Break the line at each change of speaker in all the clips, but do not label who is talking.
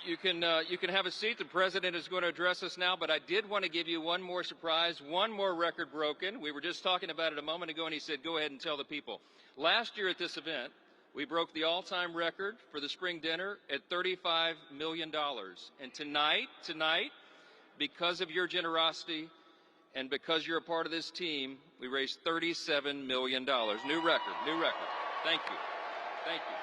You can have a seat. The president is going to address us now, but I did want to give you one more surprise, one more record broken. We were just talking about it a moment ago, and he said, go ahead and tell the people. Last year at this event, we broke the all-time record for the spring dinner at $35 million. And tonight, because of your generosity and because you're a part of this team, we raised $37 million. New record, new record. Thank you. Thank you.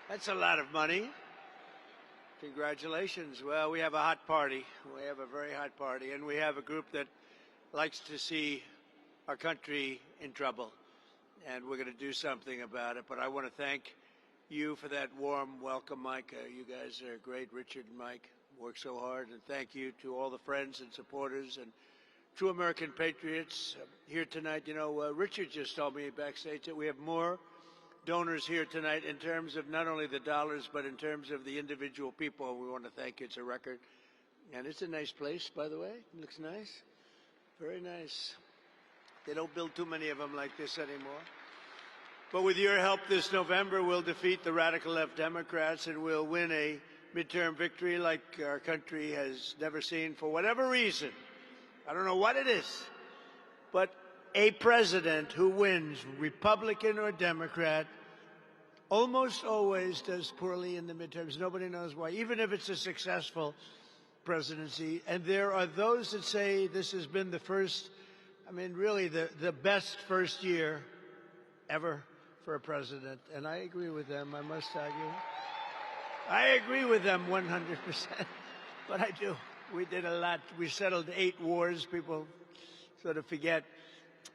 That's a lot of money. Congratulations. Well, we have a hot party. We have a very hot party, and we have a group that likes to see our country in trouble, and we're going to do something about it. But I want to thank you for that warm welcome, Mike. You guys are great. Richard and Mike work so hard, and thank you to all the friends and supporters and true American patriots here tonight. You know, Richard just told me backstage that we have more donors here tonight in terms of not only the dollars, but in terms of the individual people. We want to thank you. It's a record. And it's a nice place, by the way. It looks nice. Very nice. They don't build too many of them like this anymore. But with your help this November, we'll defeat the radical left Democrats and we'll win a midterm victory like our country has never seen for whatever reason. I don't know what it is, but a president who wins, Republican or Democrat, almost always does poorly in the midterms. Nobody knows why, even if it's a successful presidency. And there are those that say this has been the first, I mean, really the best first year ever for a president. And I agree with them, I must argue. I agree with them 100%. But I do. We did a lot. We settled 8 wars. People sort of forget.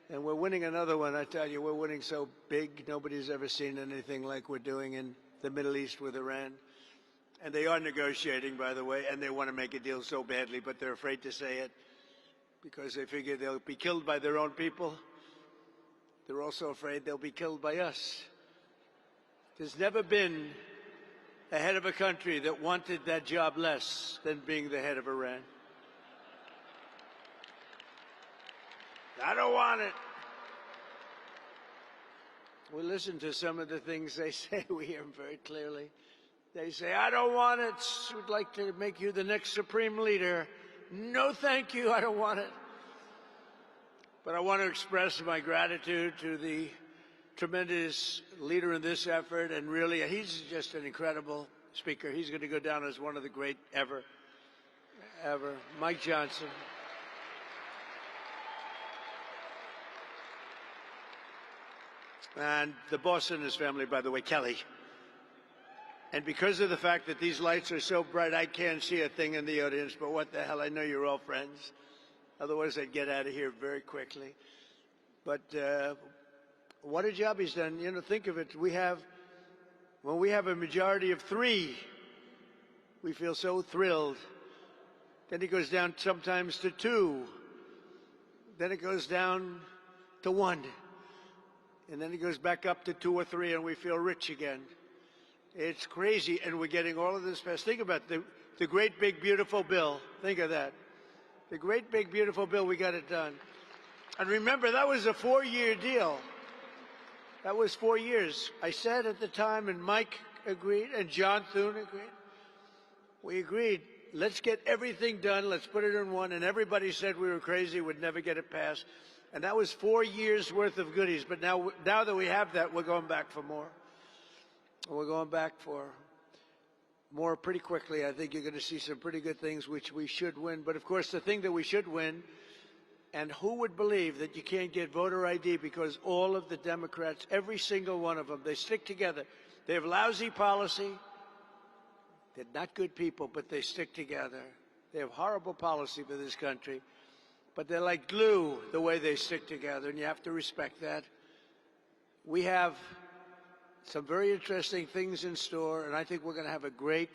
And we're winning another one. I tell you, we're winning so big. Nobody's ever seen anything like we're doing in the Middle East with Iran. And they are negotiating, by the way, and they want to make a deal so badly, but they're afraid to say it because they figure they'll be killed by their own people. They're also afraid they'll be killed by us. There's never been a head of a country that wanted that job less than being the head of Iran. I don't want it. We listen to some of the things they say. We hear them very clearly. They say, I don't want it. We'd like to make you the next supreme leader. No, thank you. I don't want it. But I want to express my gratitude to the tremendous leader in this effort. And really, he's just an incredible speaker. He's going to go down as one of the great ever. Mike Johnson. And the boss and his family, by the way, Kelly. And because of the fact that these lights are so bright, I can't see a thing in the audience, but what the hell, I know you're all friends. Otherwise, I'd get out of here very quickly. But what a job he's done. You know, think of it. When we have a majority of 3, we feel so thrilled. Then it goes down sometimes to 2. Then it goes down to 1. And then it goes back up to 2 or 3, and we feel rich again. It's crazy, and we're getting all of this passed. Think about the great, big, beautiful bill. Think of that. The great, big, beautiful bill, we got it done. And remember, that was a 4-year deal. That was 4 years. I said at the time, and Mike agreed, and John Thune agreed. We agreed, let's get everything done, let's put it in one, and everybody said we were crazy, would never get it passed. And that was 4 years worth of goodies. But now that we have that, we're going back for more. We're going back for more pretty quickly. I think you're going to see some pretty good things which we should win. But of course, the thing that we should win, and who would believe that you can't get voter ID because all of the Democrats, every single one of them, they stick together. They have lousy policy. They're not good people, but they stick together. They have horrible policy for this country. But they're like glue, the way they stick together, and you have to respect that. We have some very interesting things in store, and I think we're going to have a great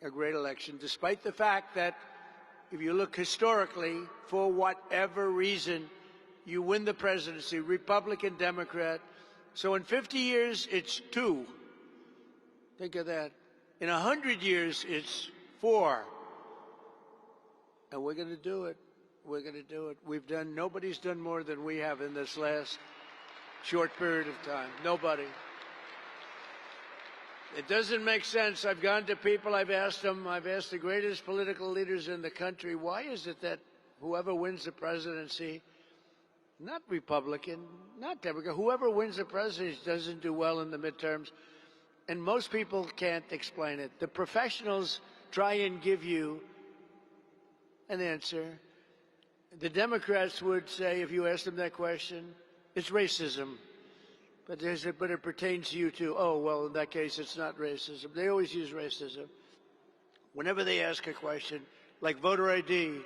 election, despite the fact that if you look historically, for whatever reason, you win the presidency, Republican, Democrat. So in 50 years, it's 2. Think of that. In 100 years, it's 4. And we're going to do it. We're going to do it. Nobody's done more than we have in this last short period of time. Nobody. It doesn't make sense. I've gone to people, I've asked the greatest political leaders in the country, why is it that whoever wins the presidency, not Republican, not Democrat, whoever wins the presidency doesn't do well in the midterms? And most people can't explain it. The professionals try and give you an answer. The Democrats would say, if you ask them that question, it's racism. But it pertains to you too. Oh, well, in that case, it's not racism. They always use racism. Whenever they ask a question, like voter ID,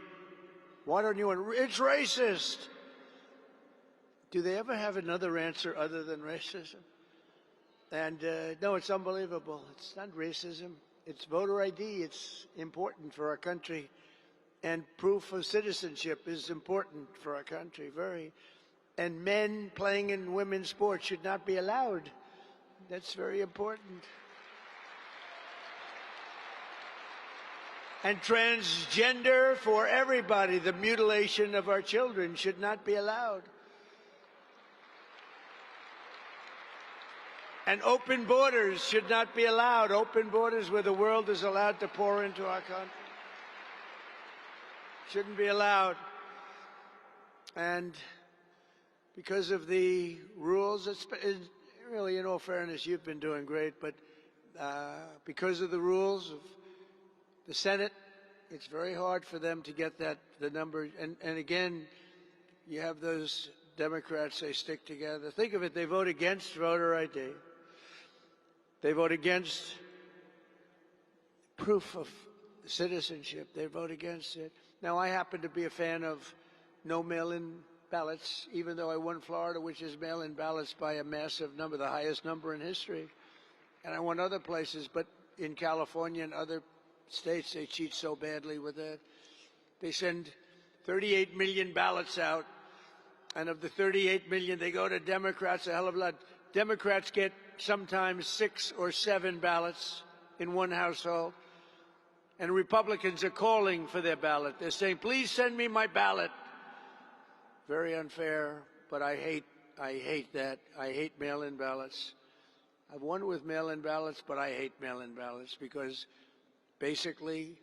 why don't you want, it's racist. Do they ever have another answer other than racism? And no, it's unbelievable. It's not racism. It's voter ID. It's important for our country. And proof of citizenship is important for our country, very. And men playing in women's sports should not be allowed. That's very important. And transgender for everybody, the mutilation of our children should not be allowed. And open borders should not be allowed. Open borders where the world is allowed to pour into our country shouldn't be allowed. And because of the rules, it's really, in all fairness, you've been doing great, but because of the rules of the Senate, it's very hard for them to get the number. And again, you have those Democrats, they stick together. Think of it, they vote against voter ID. They vote against proof of citizenship. They vote against it. Now, I happen to be a fan of no mail-in ballots, even though I won Florida, which is mail-in ballots by a massive number, the highest number in history. And I won other places, but in California and other states, they cheat so badly with that. They send 38 million ballots out, and of the 38 million, they go to Democrats a hell of a lot. Democrats get sometimes 6 or 7 ballots in one household. And Republicans are calling for their ballot. They're saying, please send me my ballot. Very unfair, but I hate that. I hate mail-in ballots. I've won with mail-in ballots, but I hate mail-in ballots because basically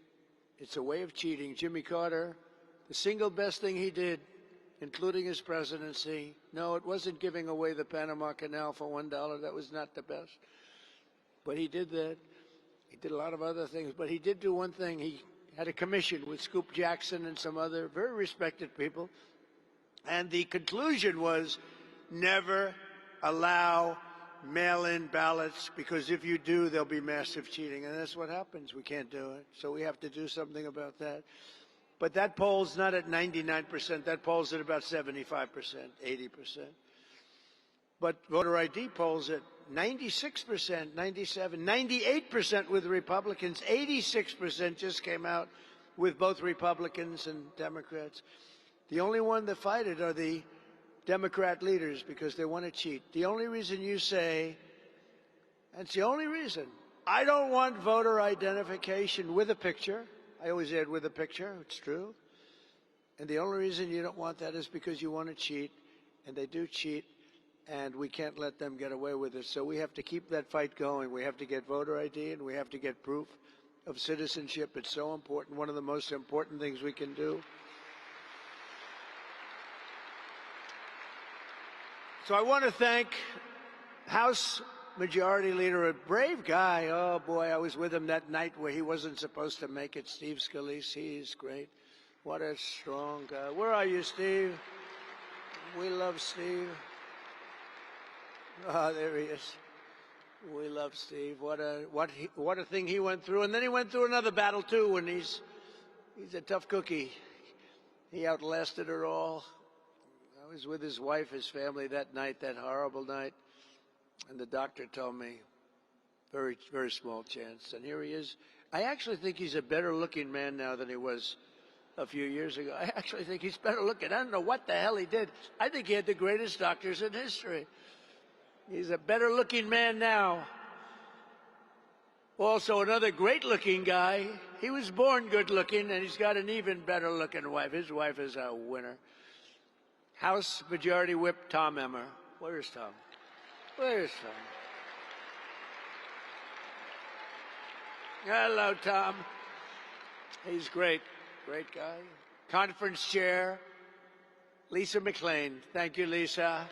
it's a way of cheating. Jimmy Carter, the single best thing he did, including his presidency, no, it wasn't giving away the Panama Canal for $1. That was not the best. But he did that. He did a lot of other things, but he did do one thing. He had a commission with Scoop Jackson and some other very respected people. And the conclusion was never allow mail-in ballots, because if you do, there'll be massive cheating. And that's what happens. We can't do it. So we have to do something about that. But that poll's not at 99%. That poll's at about 75%, 80%. But voter ID polls at 96%, 97, 98% with Republicans. 86% just came out with both Republicans and Democrats. The only one that fight it are the Democrat leaders because they want to cheat. The only reason you say, that's the only reason, I don't want voter identification with a picture. I always add with a picture. It's true. And the only reason you don't want that is because you want to cheat, and they do cheat. And we can't let them get away with it. So we have to keep that fight going. We have to get voter ID, and we have to get proof of citizenship. It's so important, one of the most important things we can do. So I want to thank House Majority Leader, a brave guy. Oh, boy, I was with him that night where he wasn't supposed to make it, Steve Scalise. He's great. What a strong guy. Where are you, Steve? We love Steve. Oh, there he is. We love Steve. What a thing he went through. And then he went through another battle, too, and he's a tough cookie. He outlasted it all. I was with his wife, his family that night, that horrible night. And the doctor told me, very, very small chance. And here he is. I actually think he's a better-looking man now than he was a few years ago. I actually think he's better looking. I don't know what the hell he did. I think he had the greatest doctors in history. He's a better-looking man now. Also, another great-looking guy. He was born good-looking, and he's got an even better-looking wife. His wife is a winner. House Majority Whip Tom Emmer. Where is Tom? Where is Tom? Hello, Tom. He's great. Great guy. Conference Chair, Lisa McLean. Thank you, Lisa.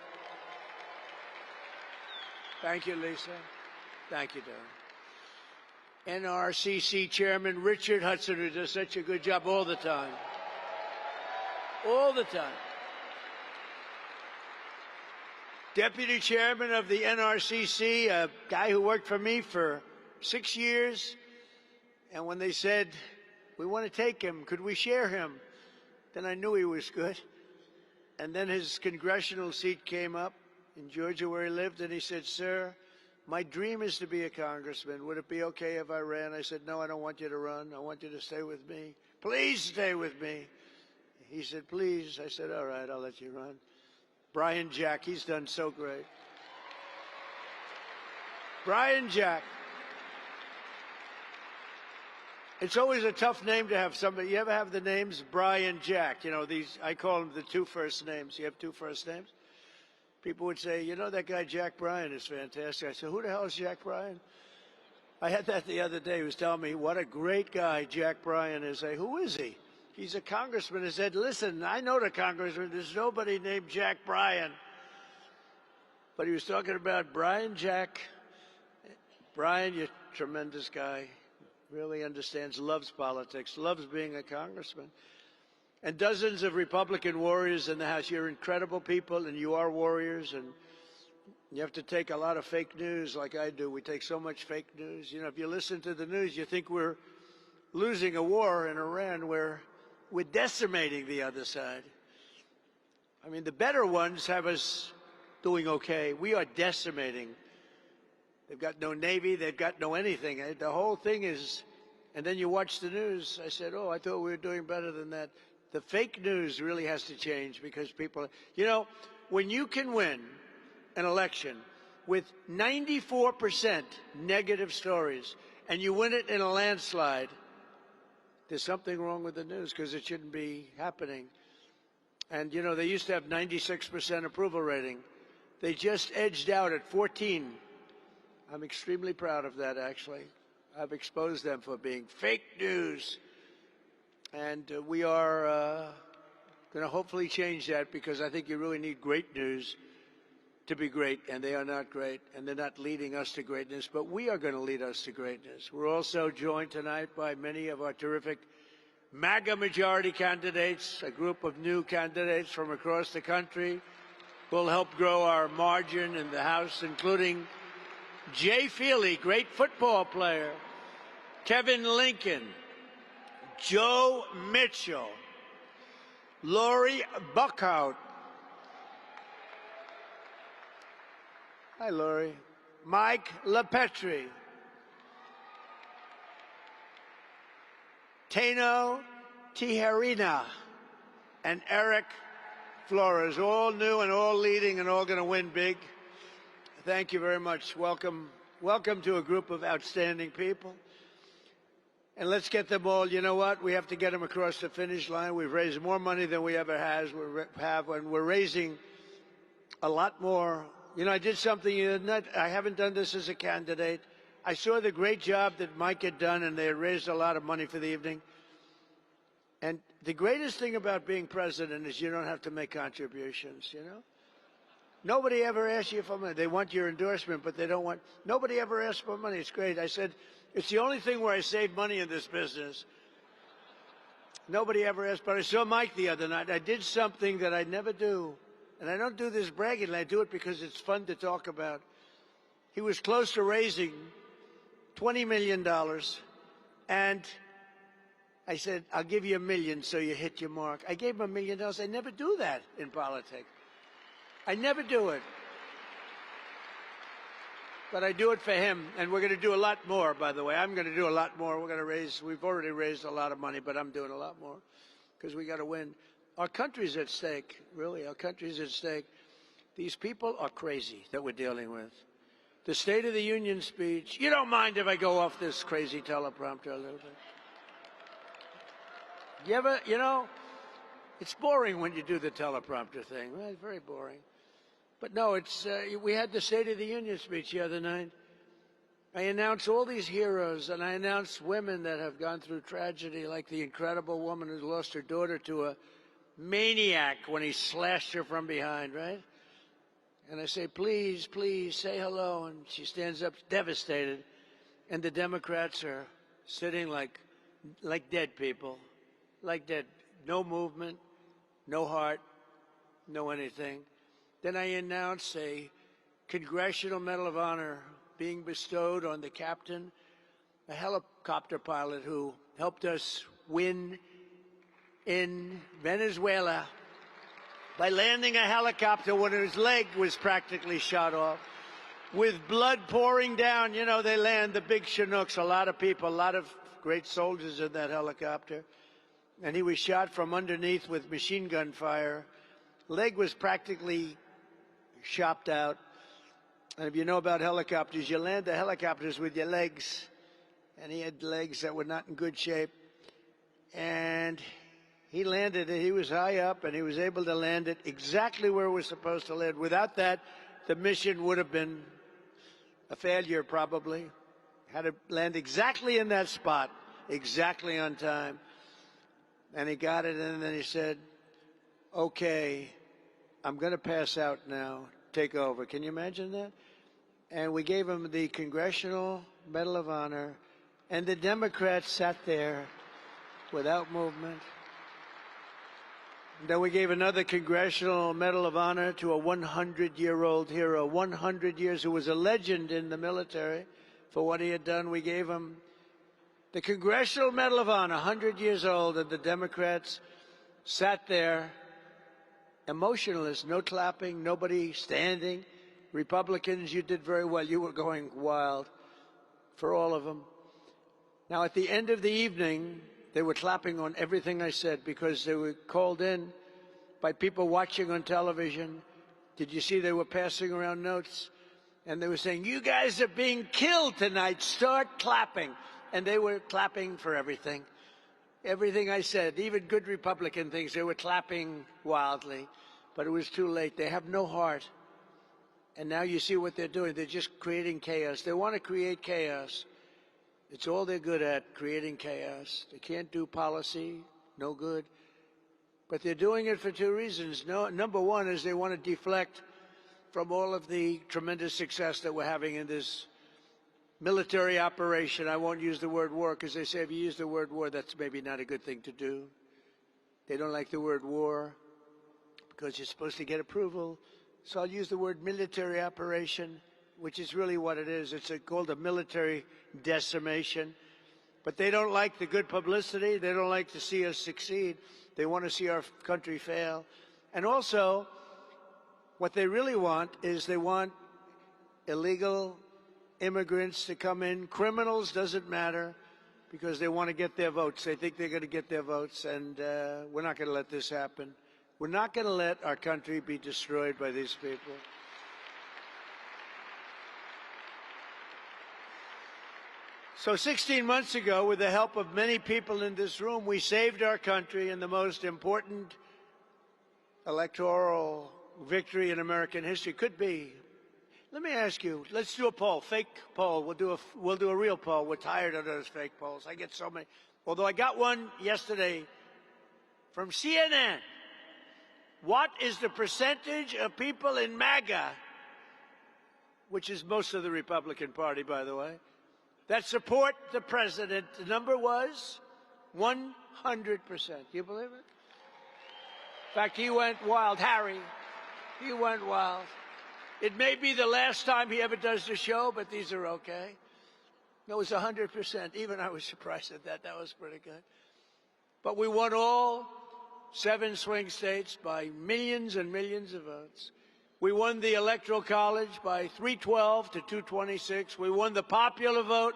Thank you, Lisa. Thank you, Darren. NRCC Chairman Richard Hudson, who does such a good job all the time. All the time. Deputy Chairman of the NRCC, a guy who worked for me for 6 years. And when they said, we want to take him, could we share him? Then I knew he was good. And then his congressional seat came up in Georgia where he lived, and he said, sir, my dream is to be a congressman. Would it be okay if I ran? I said, no, I don't want you to run. I want you to stay with me. Please stay with me. He said, please. I said, all right, I'll let you run. Brian Jack, he's done so great. Brian Jack. It's always a tough name to have somebody. You ever have the names Brian Jack? You know, these, I call them the two first names. You have two first names? People would say, you know, that guy Jack Bryan is fantastic. I said, who the hell is Jack Bryan? I had that the other day. He was telling me what a great guy Jack Bryan is. I say, who is he? He's a congressman. I said, listen, I know the congressman. There's nobody named Jack Bryan. But he was talking about Brian Jack. Brian, you're a tremendous guy. Really understands, loves politics, loves being a congressman. And dozens of Republican warriors in the House. You're incredible people, and you are warriors, and you have to take a lot of fake news like I do. We take so much fake news. You know, if you listen to the news, you think we're losing a war in Iran where we're decimating the other side. I mean, the better ones have us doing okay. We are decimating. They've got no Navy. They've got no anything. The whole thing is, and then you watch the news. I said, oh, I thought we were doing better than that. The fake news really has to change because people, you know, when you can win an election with 94% negative stories and you win it in a landslide, there's something wrong with the news because it shouldn't be happening. And, you know, they used to have 96% approval rating. They just edged out at 14. I'm extremely proud of that, actually. I've exposed them for being fake news. And we are going to hopefully change that because I think you really need great news to be great, and they are not great, and they're not leading us to greatness, but we are going to lead us to greatness. We're also joined tonight by many of our terrific MAGA majority candidates, a group of new candidates from across the country who will help grow our margin in the House, including Jay Feely, great football player, Kevin Lincoln, Joe Mitchell, Lori Buckhout. Hi, Lori. Mike LaPetri. Tano Tijerina and Eric Flores, all new and all leading and all going to win big. Thank you very much. Welcome to a group of outstanding people. And let's get them all. You know what? We have to get them across the finish line. We've raised more money than we ever have, and we're raising a lot more. You know, I did something I haven't done this as a candidate. I saw the great job that Mike had done, and they had raised a lot of money for the evening. And the greatest thing about being president is you don't have to make contributions, you know? Nobody ever asks you for money. They want your endorsement, but they don't want... Nobody ever asks for money. It's great. I said, it's the only thing where I save money in this business. Nobody ever asked, but I saw Mike the other night. I did something that I never do. And I don't do this bragging. I do it because it's fun to talk about. He was close to raising $20 million. And I said, I'll give you $1 million so you hit your mark. I gave him $1 million. I never do that in politics. I never do it. But I do it for him. And we're going to do a lot more, by the way. I'm going to do a lot more. We've already raised a lot of money, but I'm doing a lot more because we got to win. Our country's at stake, really. Our country's at stake. These people are crazy that we're dealing with. the State of the Union speech. You don't mind if I go off this crazy teleprompter a little bit? You ever, it's boring when you do the teleprompter thing. Well, it's very boring. But no, we had the State of the Union speech the other night. I announced all these heroes, and I announced women that have gone through tragedy, like the incredible woman who lost her daughter to a maniac when he slashed her from behind, right? And I say, please, please, say hello. And she stands up devastated. And the Democrats are sitting like dead people, like dead. No movement, no heart, no anything. Then I announce a Congressional Medal of Honor being bestowed on the captain, a helicopter pilot who helped us win in Venezuela by landing a helicopter when his leg was practically shot off, with blood pouring down. They land the big Chinooks, a lot of people, a lot of great soldiers in that helicopter. And he was shot from underneath with machine gun fire. Leg was practically chopped out. And if you know about helicopters, you land the helicopters with your legs. And he had legs that were not in good shape. And he landed it. He was high up, and he was able to land it exactly where it was supposed to land. Without that, the mission would have been a failure, probably. Had to land exactly in that spot, exactly on time. And he got it, and then he said, okay, I'm going to pass out now. Take over. Can you imagine that? And we gave him the Congressional Medal of Honor, and the Democrats sat there without movement. And then we gave another Congressional Medal of Honor to a 100-year-old hero, 100 years, who was a legend in the military for what he had done. We gave him the Congressional Medal of Honor, 100 years old, and the Democrats sat there emotionless, no clapping, nobody standing. Republicans, you did very well. You were going wild for all of them. Now, at the end of the evening, they were clapping on everything I said because they were called in by people watching on television. Did you see they were passing around notes? And they were saying, you guys are being killed tonight. Start clapping. And they were clapping for everything. Everything I said, even good Republican things, they were clapping wildly. But it was too late. They have no heart. And now you see what they're doing. They're just creating chaos. They want to create chaos. It's all they're good at, creating chaos. They can't do policy, no good. But they're doing it for two reasons. Number one is they want to deflect from all of the tremendous success that we're having in this military operation. I won't use the word war because they say if you use the word war, that's maybe not a good thing to do. They don't like the word war because you're supposed to get approval. So I'll use the word military operation, which is really what it is. It's called a military decimation. But they don't like the good publicity. They don't like to see us succeed. They want to see our country fail. And also, what they really want is they want illegal immigrants to come in. Criminals, doesn't matter, because they want to get their votes. They think they're going to get their votes, and we're not going to let this happen. We're not going to let our country be destroyed by these people. So 16 months ago, with the help of many people in this room, we saved our country in the most important electoral victory in American history. Could be. Let me ask you, let's do a poll, fake poll. We'll do a real poll. We're tired of those fake polls. I get so many. Although I got one yesterday from CNN. What is the percentage of people in MAGA, which is most of the Republican Party, by the way, that support the president? The number was 100%. Do you believe it? In fact, he went wild. Harry, he went wild. It may be the last time he ever does the show, but these are okay. It was 100%. Even I was surprised at that. That was pretty good. But we won all 7 swing states by millions and millions of votes. We won the Electoral College by 312 to 226. We won the popular vote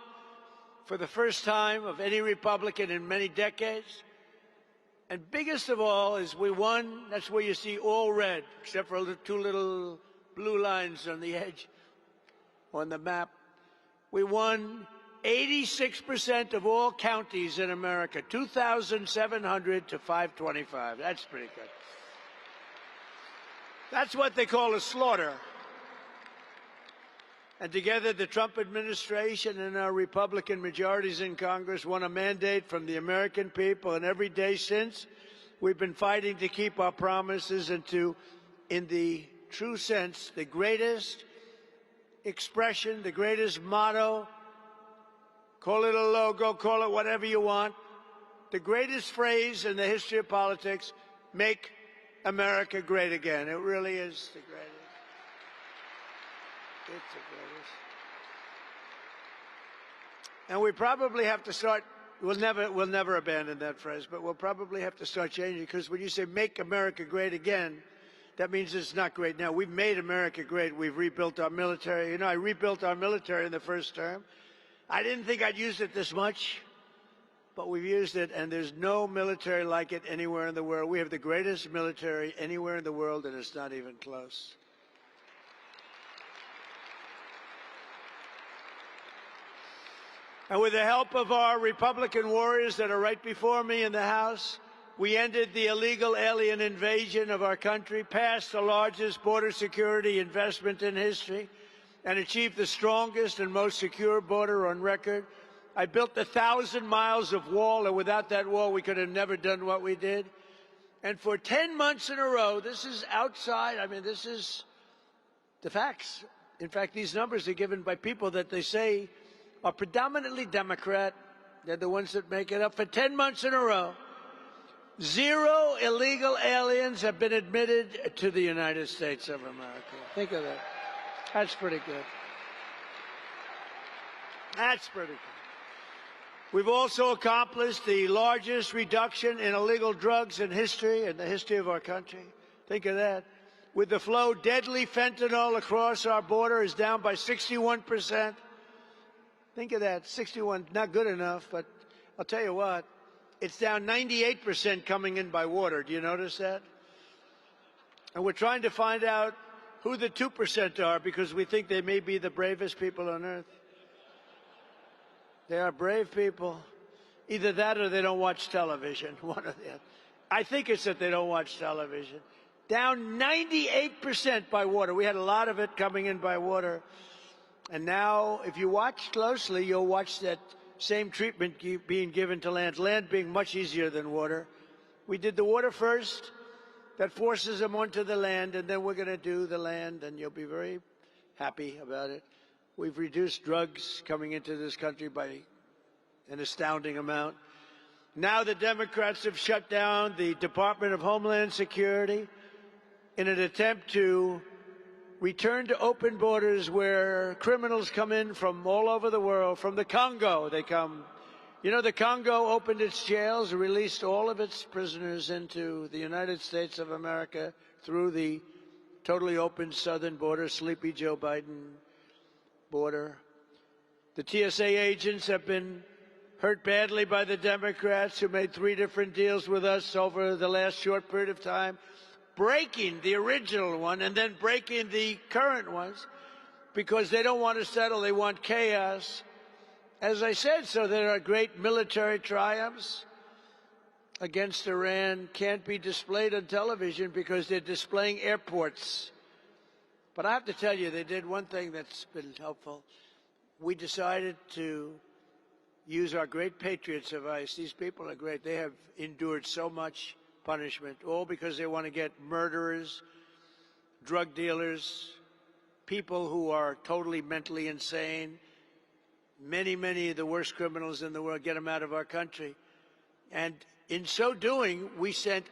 for the first time of any Republican in many decades. And biggest of all is we won, that's where you see all red, except for 2 little blue lines on the edge. on the map. We won 86% of all counties in America, 2,700 to 525. That's pretty good. That's what they call a slaughter. And together, the Trump administration and our Republican majorities in Congress won a mandate from the American people, and every day since, we've been fighting to keep our promises and to, in the true sense, the greatest expression, the greatest motto, call it a logo, call it whatever you want, the greatest phrase in the history of politics, make America great again. It really is the greatest. It's the greatest. And we probably have to start, we'll never abandon that phrase, but we'll probably have to start changing, because when you say make America great again, that means it's not great now. We've made America great. We've rebuilt our military. You know, I rebuilt our military in the first term. I didn't think I'd use it this much, but we've used it, and there's no military like it anywhere in the world. We have the greatest military anywhere in the world, and it's not even close. And with the help of our Republican warriors that are right before me in the House, we ended the illegal alien invasion of our country, passed the largest border security investment in history, and achieved the strongest and most secure border on record. I built 1,000 miles of wall, and without that wall, we could have never done what we did. And for 10 months in a row, this is outside, I mean, this is the facts. In fact, these numbers are given by people that they say are predominantly Democrat. They're the ones that make it up. For 10 months in a row, 0 illegal aliens have been admitted to the United States of America. Think of that. That's pretty good. That's pretty good. We've also accomplished the largest reduction in illegal drugs in history, in the history of our country. Think of that. With the flow, deadly fentanyl across our border is down by 61%. Think of that, 61, not good enough, but I'll tell you what, it's down 98% coming in by water. Do you notice that? And we're trying to find out who the 2% are, because we think they may be the bravest people on earth. They are brave people. Either that or they don't watch television, one or the other. I think it's that they don't watch television. Down 98% by water. We had a lot of it coming in by water. And now, if you watch closely, you'll watch that same treatment being given to land, land being much easier than water. We did the water first. That forces them onto the land, and then we're going to do the land, and you'll be very happy about it. We've reduced drugs coming into this country by an astounding amount. Now the Democrats have shut down the Department of Homeland Security in an attempt to return to open borders where criminals come in from all over the world. From the Congo, they come. You know, the Congo opened its jails, released all of its prisoners into the United States of America through the totally open southern border, Sleepy Joe Biden border. The TSA agents have been hurt badly by the Democrats, who made 3 different deals with us over the last short period of time, breaking the original one and then breaking the current ones because they don't want to settle. They want chaos. As I said, so there are great military triumphs against Iran can't be displayed on television because they're displaying airports. But I have to tell you, they did one thing that's been helpful. We decided to use our great patriots of ICE. These people are great. They have endured so much punishment, all because they want to get murderers, drug dealers, people who are totally mentally insane, many of the worst criminals in the world, get them out of our country. And in so doing,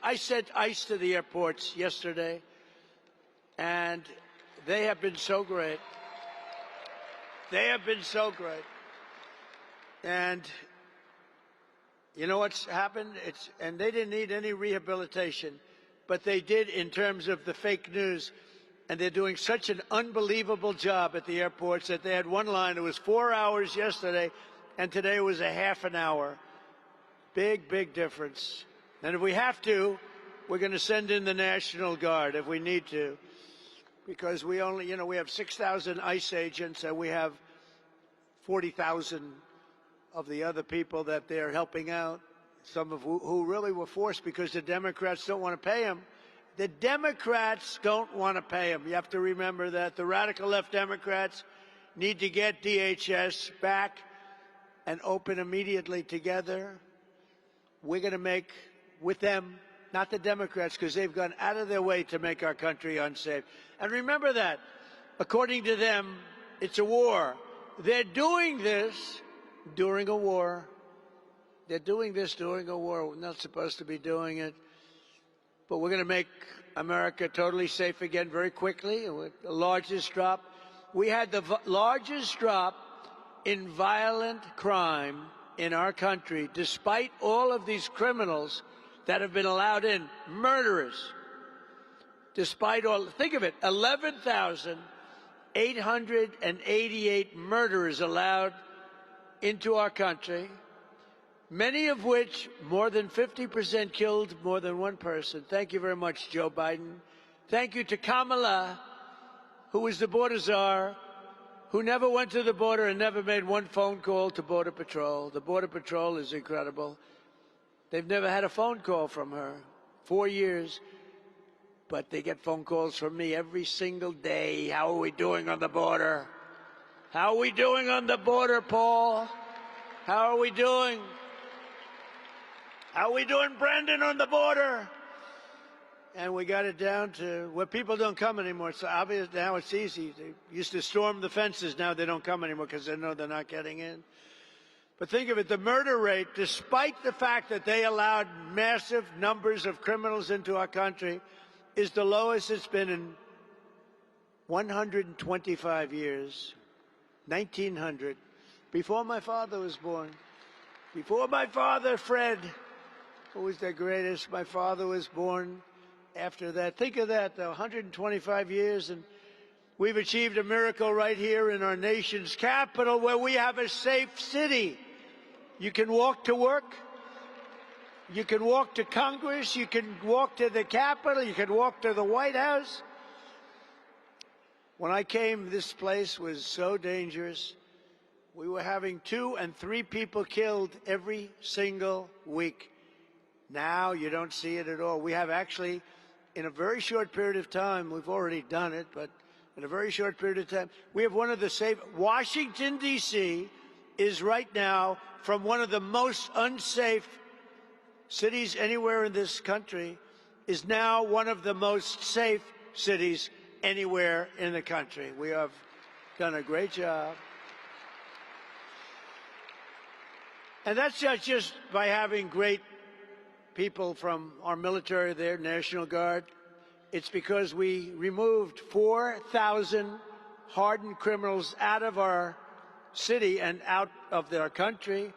I sent ICE to the airports yesterday, and they have been so great. They have been so great. And you know what's happened? And they didn't need any rehabilitation, but they did in terms of the fake news. And they're doing such an unbelievable job at the airports that they had one line. It was 4 hours yesterday, and today it was a half an hour. Big difference. And if we have to, we're going to send in the National Guard if we need to. because we only, we have 6,000 ICE agents and we have 40,000 of the other people that they're helping out, some of who really were forced because the Democrats don't want to pay them. The Democrats don't want to pay them. You have to remember that. The radical left Democrats need to get DHS back and open immediately together. We're going to make with them, not the Democrats, because they've gone out of their way to make our country unsafe. And remember that, according to them, it's a war. They're doing this during a war. They're doing this during a war. We're not supposed to be doing it. But we're going to make America totally safe again very quickly. With the largest drop. We had the largest drop in violent crime in our country, despite all of these criminals that have been allowed in, murderers. Despite all, think of it, 11,888 murderers allowed into our country, many of which, more than 50%, killed more than one person. Thank you very much, Joe Biden. Thank you to Kamala, who was the border czar, who never went to the border and never made one phone call to Border Patrol. The Border Patrol is incredible. They've never had a phone call from her. 4 years. But they get phone calls from me every single day. How are we doing on the border? How are we doing on the border, Paul? How are we doing? How are we doing, Brandon, on the border? And we got it down to where people don't come anymore. It's obvious now. It's easy. They used to storm the fences. Now they don't come anymore because they know they're not getting in. But think of it, the murder rate, despite the fact that they allowed massive numbers of criminals into our country, is the lowest it's been in 125 years, 1900, before my father was born. Before my father, Fred, who was the greatest, my father was born after that. Think of that, though, 125 years, and we've achieved a miracle right here in our nation's capital where we have a safe city. You can walk to work. You can walk to Congress. You can walk to the Capitol. You can walk to the White House. When I came, this place was so dangerous. We were having 2 and 3 people killed every single week. Now you don't see it at all. We have actually, in a very short period of time, we've already done it, but in a very short period of time, we have one of the safe. Washington, D.C. is right now, from one of the most unsafe cities anywhere in this country, is now one of the most safe cities anywhere in the country. We have done a great job. And that's not just by having great people from our military there, National Guard. It's because we removed 4,000 hardened criminals out of our city and out of our country.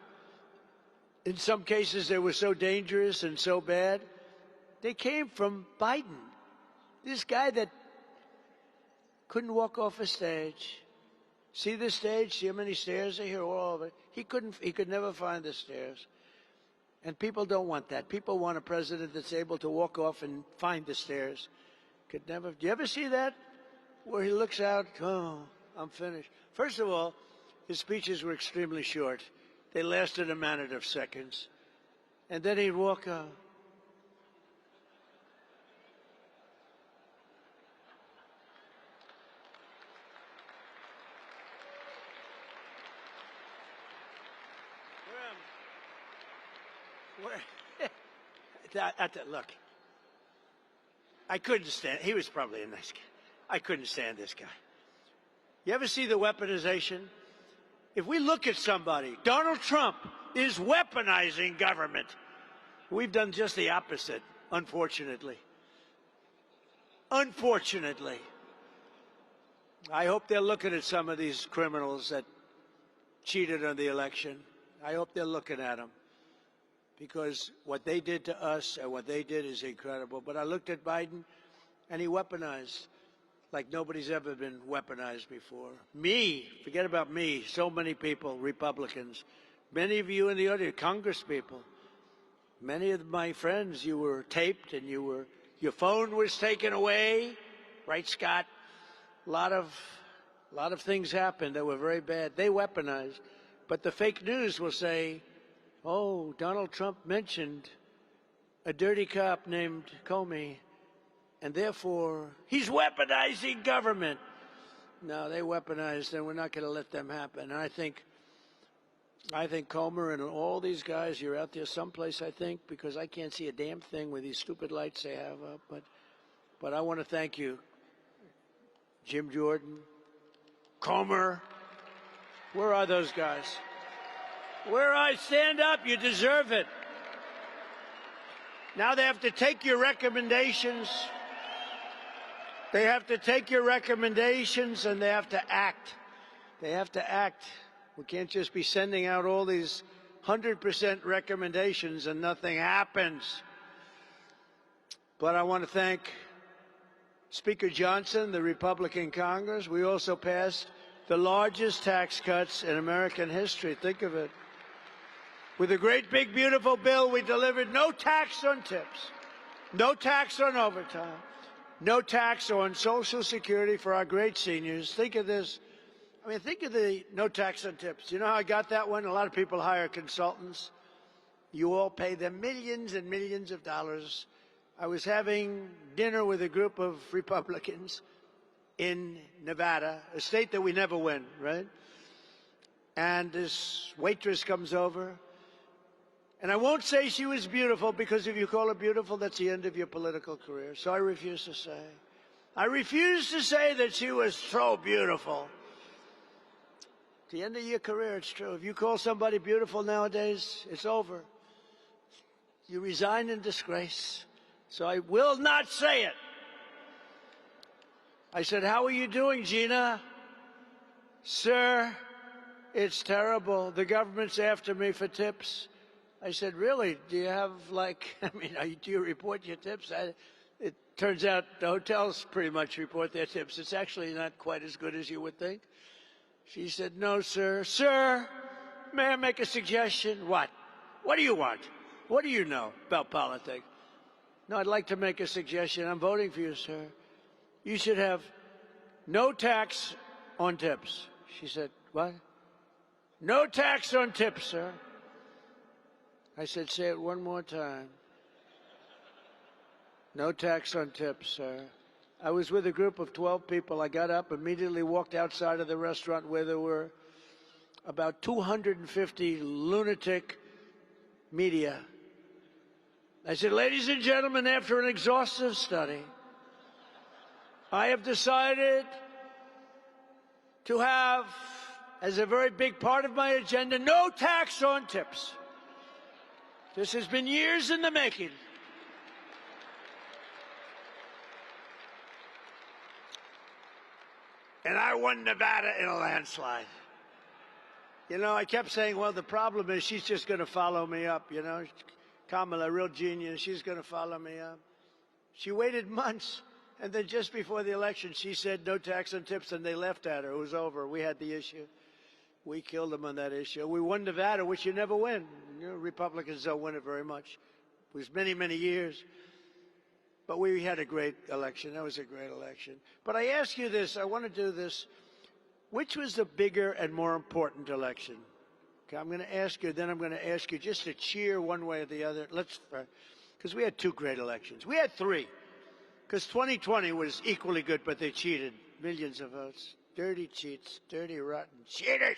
In some cases, they were so dangerous and so bad. They came from Biden, this guy that couldn't walk off a stage. See the stage? See how many stairs are here? All of it. He could never find the stairs. And people don't want that. People want a president that's able to walk off and find the stairs. Could never. Do you ever see that? Where he looks out, oh, I'm finished. First of all, his speeches were extremely short. They lasted a matter of seconds. And then he'd walk out. Look, I couldn't stand. He was probably a nice guy. I couldn't stand this guy. You ever see the weaponization? If we look at somebody, Donald Trump is weaponizing government. We've done just the opposite, unfortunately. Unfortunately. I hope they're looking at some of these criminals that cheated on the election. I hope they're looking at them. Because what they did to us and what they did is incredible. But I looked at Biden, and he weaponized like nobody's ever been weaponized before. Me, forget about me, so many people, Republicans, many of you in the audience, Congress people, many of my friends, you were taped and your phone was taken away, right, Scott? A lot of things happened that were very bad. They weaponized. But the fake news will say, oh, Donald Trump mentioned a dirty cop named Comey, and therefore he's weaponizing government. No, they weaponized, and we're not going to let them happen. And I think Comer and all these guys, you're out there someplace, I think, because I can't see a damn thing with these stupid lights they have up. But I want to thank you, Jim Jordan, Comer. Where are those guys? Where I stand up, you deserve it. Now they have to take your recommendations. They have to take your recommendations and they have to act. They have to act. We can't just be sending out all these 100% recommendations and nothing happens. But I want to thank Speaker Johnson, the Republican Congress. We also passed the largest tax cuts in American history. Think of it. With a great, big, beautiful bill, we delivered no tax on tips, no tax on overtime, no tax on Social Security for our great seniors. Think of this. I mean, think of the no tax on tips. You know how I got that one? A lot of people hire consultants. You all pay them millions and millions of dollars. I was having dinner with a group of Republicans in Nevada, a state that we never win, right? And this waitress comes over. And I won't say she was beautiful, because if you call her beautiful, that's the end of your political career. So I refuse to say. I refuse to say that she was so beautiful. At the end of your career, it's true. If you call somebody beautiful nowadays, it's over. You resign in disgrace. So I will not say it. I said, how are you doing, Gina? Sir, it's terrible. The government's after me for tips. I said, really? Do you have, do you report your tips? It turns out the hotels pretty much report their tips. It's actually not quite as good as you would think. She said, no, sir. Sir, may I make a suggestion? What? What do you want? What do you know about politics? No, I'd like to make a suggestion. I'm voting for you, sir. You should have no tax on tips. She said, what? No tax on tips, sir. I said, say it one more time. No tax on tips, sir. I was with a group of 12 people. I got up, immediately walked outside of the restaurant where there were about 250 lunatic media. I said, ladies and gentlemen, after an exhaustive study, I have decided to have, as a very big part of my agenda, no tax on tips. This has been years in the making. And I won Nevada in a landslide. You know, I kept saying, well, the problem is she's just going to follow me up, you know. Kamala, a real genius, she's going to follow me up. She waited months, and then just before the election, she said no tax on tips, and they left at her. It was over. We had the issue. We killed them on that issue. We won Nevada, which you never win. You know, Republicans don't win it very much. It was many, many years. But we had a great election. That was a great election. But I ask you this. I want to do this. Which was the bigger and more important election? Okay, I'm going to ask you, then I'm going to ask you just to cheer one way or the other. Because we had two great elections. We had three. Because 2020 was equally good, but they cheated. Millions of votes. Dirty cheats. Dirty, rotten cheaters.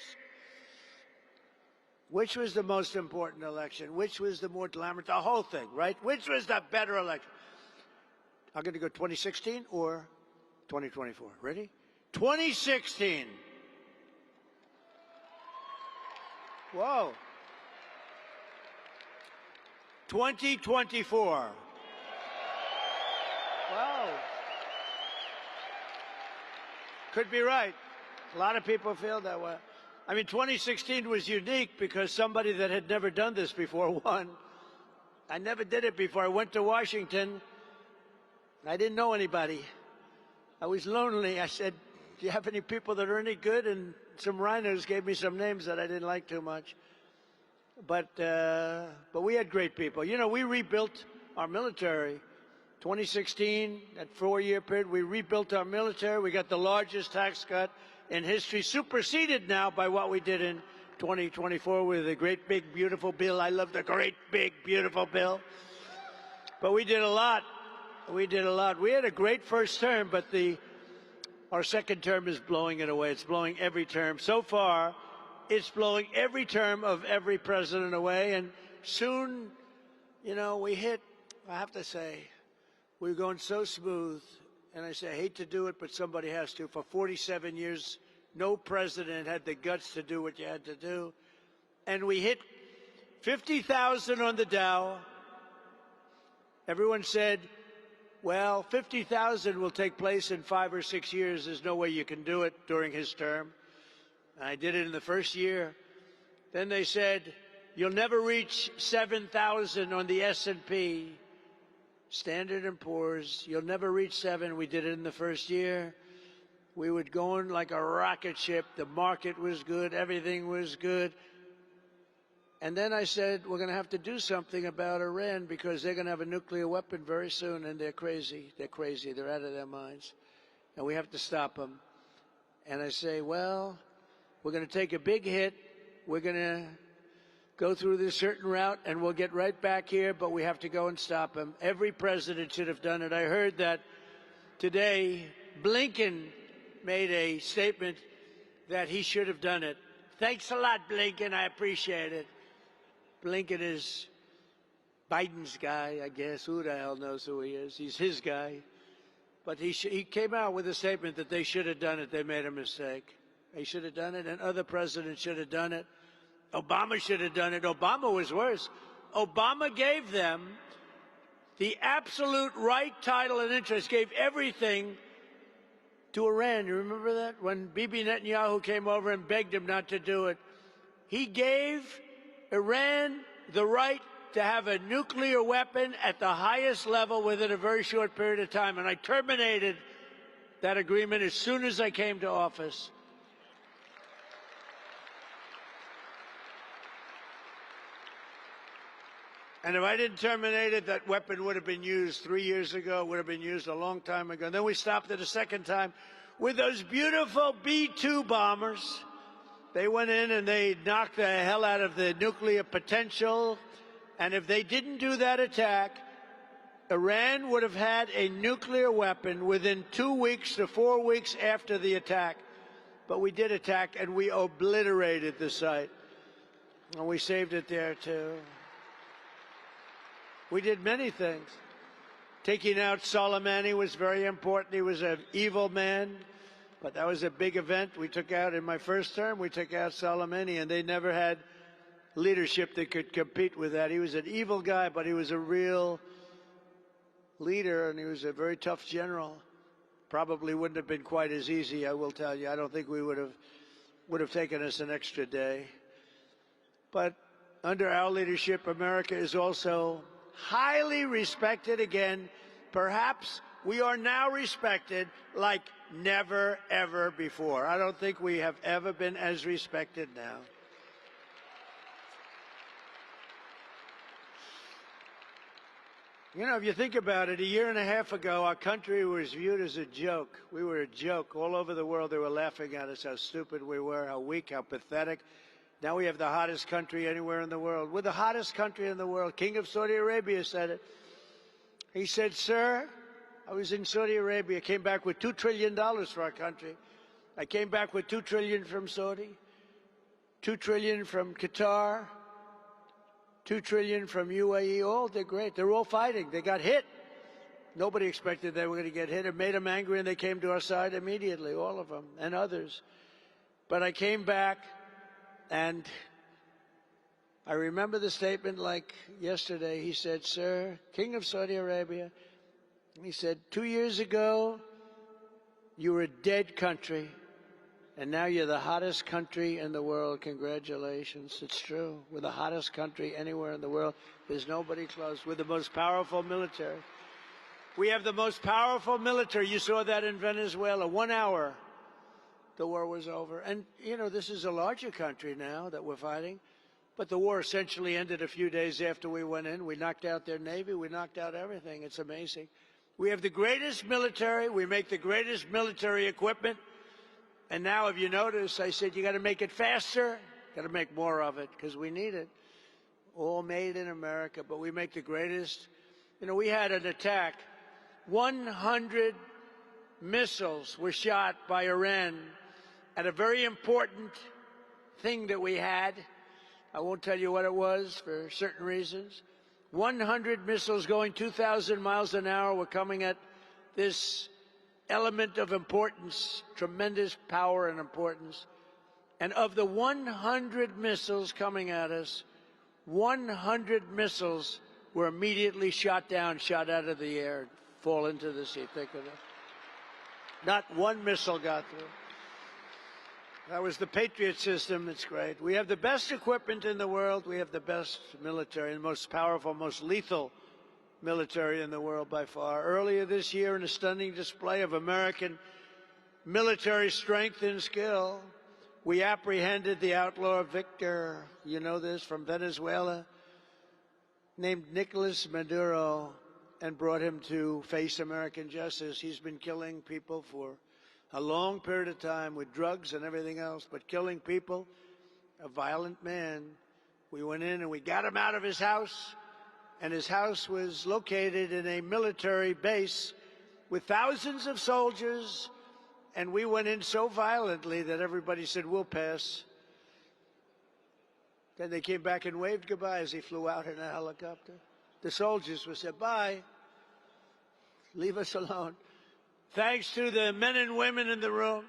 Which was the most important election? Which was the more glamorous? The whole thing, right? Which was the better election? I'm going to go 2016 or 2024. Ready? 2016. Whoa. 2024. Wow. Could be right. A lot of people feel that way. I mean, 2016 was unique because somebody that had never done this before won. I never did it before. I went to Washington. I didn't know anybody. I was lonely. I said, do you have any people that are any good? And some rhinos gave me some names that I didn't like too much. But we had great people. You know, we rebuilt our military 2016, that 4-year period, we rebuilt our military. We got the largest tax cut in history, superseded now by what we did in 2024 with a great, big, beautiful bill. I love the great, big, beautiful bill. But we did a lot. We did a lot. We had a great first term, but our second term is blowing it away. It's blowing every term. So far, it's blowing every term of every president away. And soon, you know, we hit, I have to say, we're going so smooth, and I say, I hate to do it, but somebody has to. For 47 years, no president had the guts to do what you had to do. And we hit 50,000 on the Dow. Everyone said, well, 50,000 will take place in 5 or 6 years. There's no way you can do it during his term. And I did it in the first year. Then they said, you'll never reach 7,000 on the S&P. Standard & Poor's, you'll never reach 7. We did it in the first year. We were going like a rocket ship. The market was good. Everything was good. And then I said, we're going to have to do something about Iran because they're going to have a nuclear weapon very soon, and they're crazy. They're crazy. They're out of their minds. And we have to stop them. And I say, well, we're going to take a big hit. We're going to go through this certain route, and we'll get right back here, but we have to go and stop him. Every president should have done it. I heard that today Blinken made a statement that he should have done it. Thanks a lot, Blinken. I appreciate it. Blinken is Biden's guy, I guess. Who the hell knows who he is? He's his guy. But he came out with a statement that they should have done it. They made a mistake. They should have done it, and other presidents should have done it. Obama should have done it. Obama was worse. Obama gave them the absolute right, title, and interest, gave everything to Iran. You remember that? When Bibi Netanyahu came over and begged him not to do it, he gave Iran the right to have a nuclear weapon at the highest level within a very short period of time. And I terminated that agreement as soon as I came to office. And if I didn't terminate it, that weapon would have been used 3 years ago. It would have been used a long time ago. And then we stopped it a second time with those beautiful B-2 bombers. They went in and they knocked the hell out of the nuclear potential. And if they didn't do that attack, Iran would have had a nuclear weapon within 2 weeks to 4 weeks after the attack. But we did attack, and we obliterated the site. And we saved it there, too. We did many things. Taking out Soleimani was very important. He was an evil man, but that was a big event. We took out, in my first term, we took out Soleimani, and they never had leadership that could compete with that. He was an evil guy, but he was a real leader, and he was a very tough general. Probably wouldn't have been quite as easy, I will tell you. I don't think we would have taken us an extra day. But under our leadership, America is also highly respected again. Perhaps we are now respected like never, ever before. I don't think we have ever been as respected now. You know, if you think about it, a year and a half ago, our country was viewed as a joke. We were a joke. All over the world, they were laughing at us, how stupid we were, how weak, how pathetic. Now we have the hottest country anywhere in the world. We're the hottest country in the world. King of Saudi Arabia said it. He said, sir, I was in Saudi Arabia, came back with $2 trillion for our country. I came back with $2 trillion from Saudi, $2 trillion from Qatar, $2 trillion from UAE. All they're great. They're all fighting. They got hit. Nobody expected they were going to get hit. It made them angry, and they came to our side immediately, all of them, and others. But I came back, and I remember the statement like yesterday. He said, sir, King of Saudi Arabia, he said, 2 years ago, you were a dead country, and now you're the hottest country in the world. Congratulations. It's true. We're the hottest country anywhere in the world. There's nobody close. We're the most powerful military. We have the most powerful military. You saw that in Venezuela. 1 hour, the war was over. And, you know, this is a larger country now that we're fighting. But the war essentially ended a few days after we went in. We knocked out their Navy. We knocked out everything. It's amazing. We have the greatest military. We make the greatest military equipment. And now, if you notice, I said you got to make it faster, got to make more of it because we need it. All made in America, but we make the greatest. You know, we had an attack. 100 missiles were shot by Iran at a very important thing that we had. I won't tell you what it was for certain reasons. 100 missiles going 2,000 miles an hour were coming at this element of importance, tremendous power and importance. And of the 100 missiles coming at us, 100 missiles were immediately shot down, shot out of the air, fall into the sea. Think of that. Not one missile got through. That was the Patriot system. It's great. We have the best equipment in the world. We have the best military, the most powerful, most lethal military in the world by far. Earlier this year, in a stunning display of American military strength and skill, we apprehended the outlaw Victor, you know this, from Venezuela, named Nicolas Maduro, and brought him to face American justice. He's been killing people for a long period of time with drugs and everything else, but killing people, a violent man. We went in and we got him out of his house, and his house was located in a military base with thousands of soldiers, and we went in so violently that everybody said, we'll pass. Then they came back and waved goodbye as he flew out in a helicopter. The soldiers would say, bye, leave us alone. Thanks to the men and women in the room,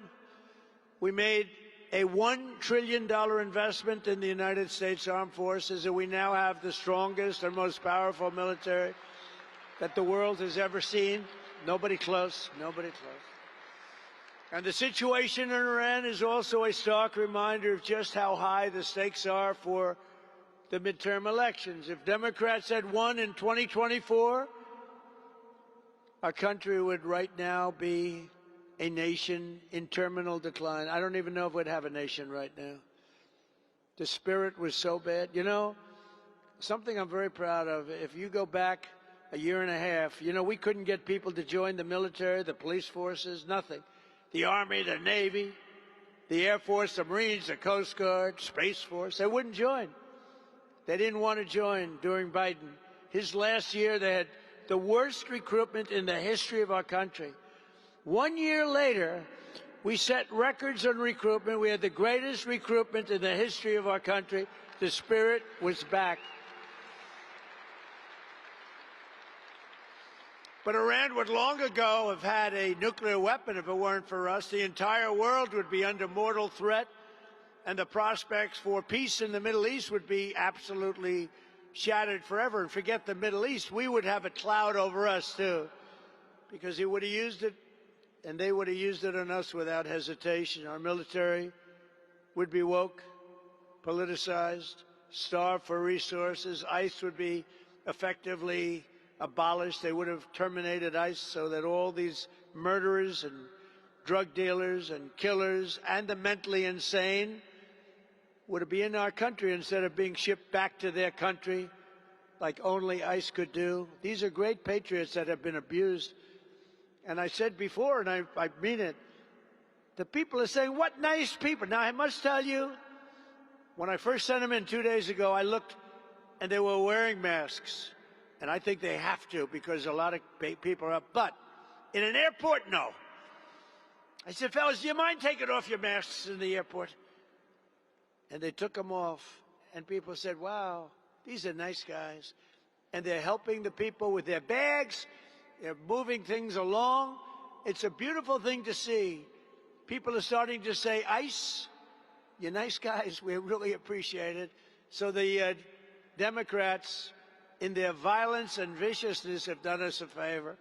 we made a $1 trillion investment in the United States Armed Forces, and we now have the strongest and most powerful military that the world has ever seen. Nobody close, nobody close. And the situation in Iran is also a stark reminder of just how high the stakes are for the midterm elections. If Democrats had won in 2024, our country would right now be a nation in terminal decline. I don't even know if we'd have a nation right now. The spirit was so bad. You know, something I'm very proud of, if you go back a year and a half, you know, we couldn't get people to join the military, the police forces, nothing. The Army, the Navy, the Air Force, the Marines, the Coast Guard, Space Force, they wouldn't join. They didn't want to join during Biden. His last year, they had the worst recruitment in the history of our country. 1 year later, we set records on recruitment. We had the greatest recruitment in the history of our country. The spirit was back. But Iran would long ago have had a nuclear weapon if it weren't for us. The entire world would be under mortal threat, and the prospects for peace in the Middle East would be absolutely shattered forever. And forget the Middle East, we would have a cloud over us too, because he would have used it, and they would have used it on us without hesitation. Our military would be woke, politicized, starved for resources. ICE would be effectively abolished. They would have terminated ICE so that all these murderers and drug dealers and killers and the mentally insane would be in our country instead of being shipped back to their country like only ICE could do. These are great patriots that have been abused. And I said before, and I mean it, the people are saying, what nice people. Now, I must tell you, when I first sent them in 2 days ago, I looked, and they were wearing masks. And I think they have to, because a lot of people are up. But in an airport, no. I said, fellas, do you mind taking off your masks in the airport? And they took them off. And people said, wow, these are nice guys. And they're helping the people with their bags. They're moving things along. It's a beautiful thing to see. People are starting to say, ICE, you're nice guys. We really appreciate it. So the Democrats, in their violence and viciousness, have done us a favor.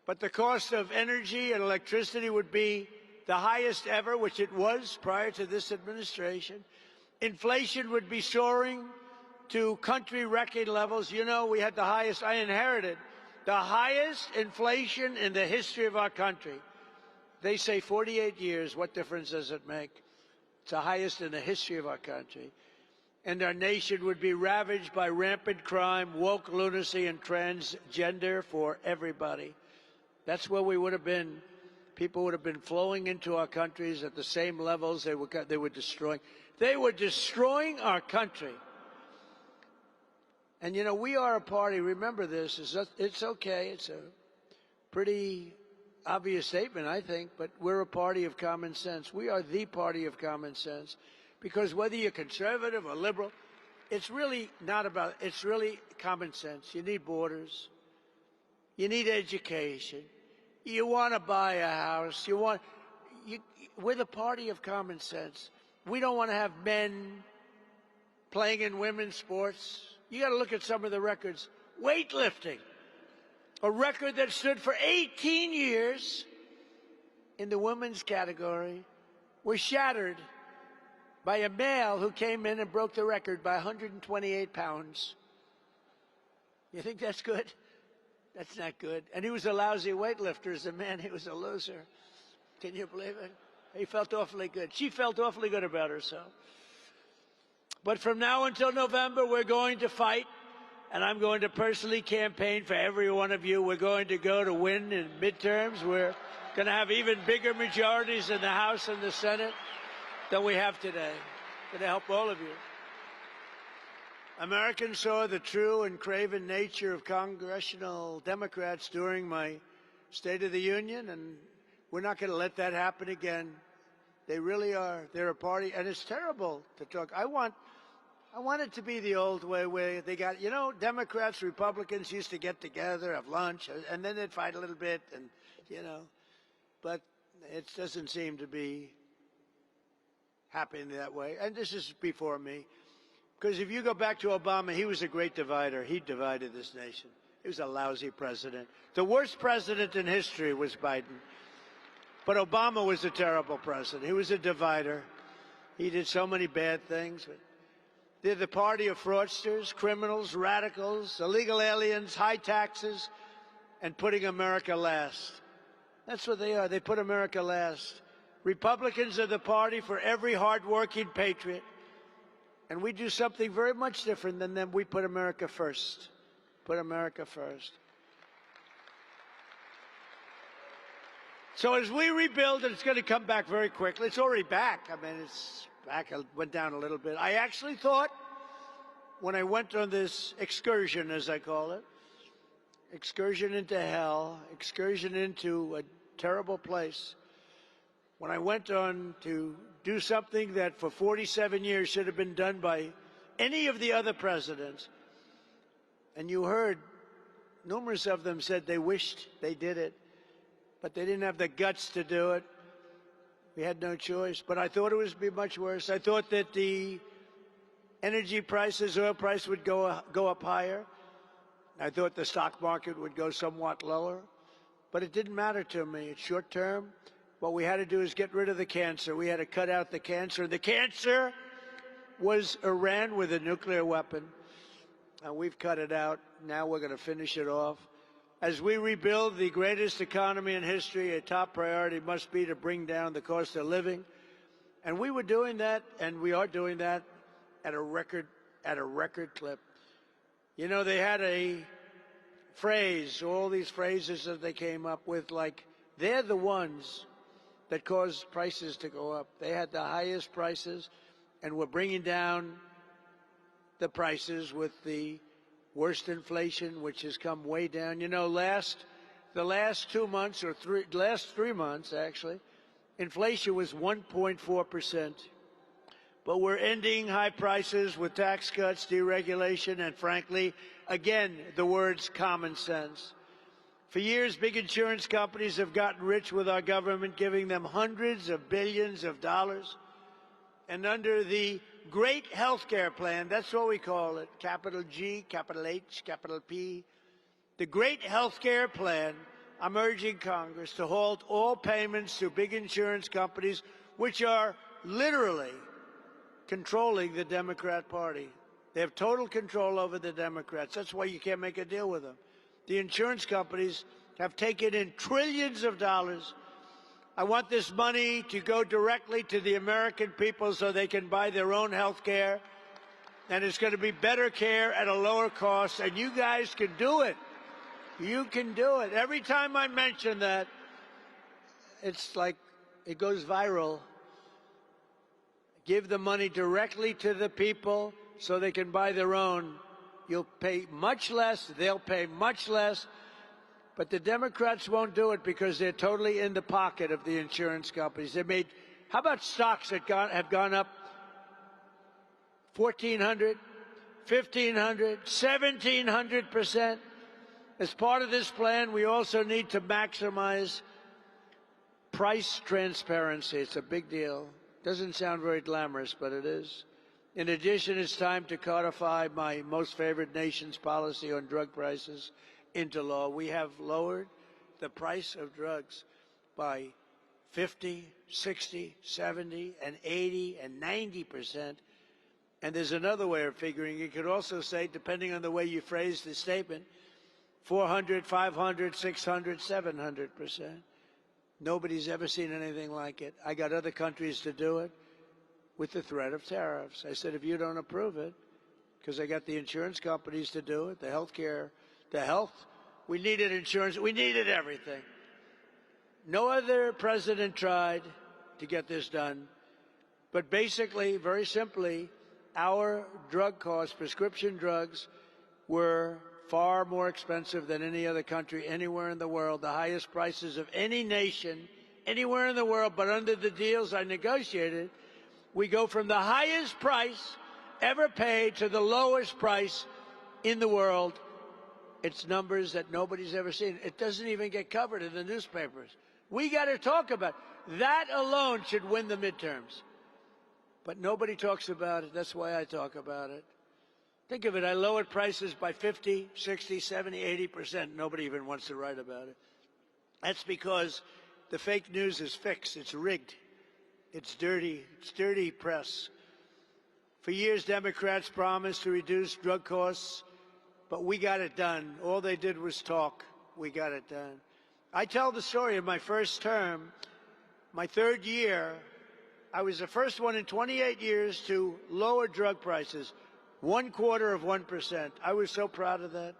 But the cost of energy and electricity would be the highest ever, which it was prior to this administration. Inflation would be soaring to country record levels. You know, we had the highest, I inherited the highest inflation in the history of our country. They say 48 years, what difference does it make? It's the highest in the history of our country. and our nation would be ravaged by rampant crime, woke lunacy, and transgender for everybody. That's where we would have been. People would have been flowing into our countries at the same levels they were destroying. They were destroying our country. And, you know, we are a party, remember this, it's okay, it's a pretty obvious statement, I think, but we're a party of common sense. We are the party of common sense, because whether you're conservative or liberal, it's really not about, it's really common sense. You need borders. You need education. You want to buy a house. We're the party of common sense. We don't want to have men playing in women's sports. You got to look at some of the records. Weightlifting, a record that stood for 18 years in the women's category, was shattered by a male who came in and broke the record by 128 pounds. You think that's good? That's not good. And he was a lousy weightlifter. As a man, he was a loser. Can you believe it? He felt awfully good. She felt awfully good about herself. But from now until November, we're going to fight, and I'm going to personally campaign for every one of you. We're going to go to win in midterms. We're going to have even bigger majorities in the House and the Senate than we have today. Going to help all of you. Americans saw the true and craven nature of congressional Democrats during my State of the Union, and we're not going to let that happen again. They really are. They're a party, and it's terrible to talk. I want it to be the old way where they got, you know, Democrats, Republicans used to get together, have lunch, and then they'd fight a little bit, and, you know, but it doesn't seem to be happening that way. And this is before me. Because if you go back to Obama, he was a great divider. He divided this nation. He was a lousy president. The worst president in history was Biden. But Obama was a terrible president. He was a divider. He did so many bad things. They're the party of fraudsters, criminals, radicals, illegal aliens, high taxes, and putting America last. That's what they are. They put America last. Republicans are the party for every hardworking patriot. And we do something very much different than them. We put America first. Put America first. So as we rebuild, and it's going to come back very quickly. It's already back. I mean, it's back. It went down a little bit. I actually thought when I went on this excursion, as I call it, excursion into hell, excursion into a terrible place, when I went on to do something that for 47 years should have been done by any of the other presidents, and you heard numerous of them said they wished they did it, but they didn't have the guts to do it. We had no choice. But I thought it would be much worse. I thought that the energy prices, oil price would go up higher. I thought the stock market would go somewhat lower. But it didn't matter to me. It's short term. What we had to do is get rid of the cancer. We had to cut out the cancer. The cancer was Iran with a nuclear weapon. And we've cut it out. Now we're going to finish it off. As we rebuild the greatest economy in history, a top priority must be to bring down the cost of living. And we were doing that, and we are doing that at a record clip. You know, they had a phrase, all these phrases that they came up with, like, they're the ones that caused prices to go up. They had the highest prices, and we're bringing down the prices with the worst inflation, which has come way down. You know, the last 2 months, or last 3 months, actually, inflation was 1.4%. But we're ending high prices with tax cuts, deregulation, and frankly, again, the words common sense. For years, big insurance companies have gotten rich with our government, giving them hundreds of billions of dollars. And under the Great Health Care Plan, that's what we call it, capital G, capital H, capital P. The Great Health Care Plan, I'm urging Congress to halt all payments to big insurance companies, which are literally controlling the Democrat Party. They have total control over the Democrats. That's why you can't make a deal with them. The insurance companies have taken in trillions of dollars. I want this money to go directly to the American people so they can buy their own health care. and it's going to be better care at a lower cost, and you guys can do it. You can do it. Every time I mention that, it's like it goes viral. Give the money directly to the people so they can buy their own. You'll pay much less, they'll pay much less, but the Democrats won't do it because they're totally in the pocket of the insurance companies. They made, how about stocks that have gone up 1,400, 1,500, 1,700%? As part of this plan, we also need to maximize price transparency. It's a big deal. Doesn't sound very glamorous, but it is. In addition, it's time to codify my most favored nation's policy on drug prices into law. We have lowered the price of drugs by 50, 60, 70, and 80, and 90%. And there's another way of figuring. You could also say, depending on the way you phrase the statement, 400, 500, 600, 700%. Nobody's ever seen anything like it. I got other countries to do it with the threat of tariffs. I said, if you don't approve it, because I got the insurance companies to do it, the health, we needed insurance, we needed everything. No other president tried to get this done, but basically, very simply, our drug costs, prescription drugs, were far more expensive than any other country anywhere in the world, the highest prices of any nation anywhere in the world. But under the deals I negotiated, we go from the highest price ever paid to the lowest price in the world. It's numbers that nobody's ever seen. It doesn't even get covered in the newspapers. We got to talk about it. That alone should win the midterms. But nobody talks about it. That's why I talk about it. Think of it. I lowered prices by 50, 60, 70, 80%. Nobody even wants to write about it. That's because the fake news is fixed. It's rigged. It's dirty. It's dirty press. For years, Democrats promised to reduce drug costs, but we got it done. All they did was talk. We got it done. I tell the story of my first term, my third year. I was the first one in 28 years to lower drug prices, 0.25%. I was so proud of that.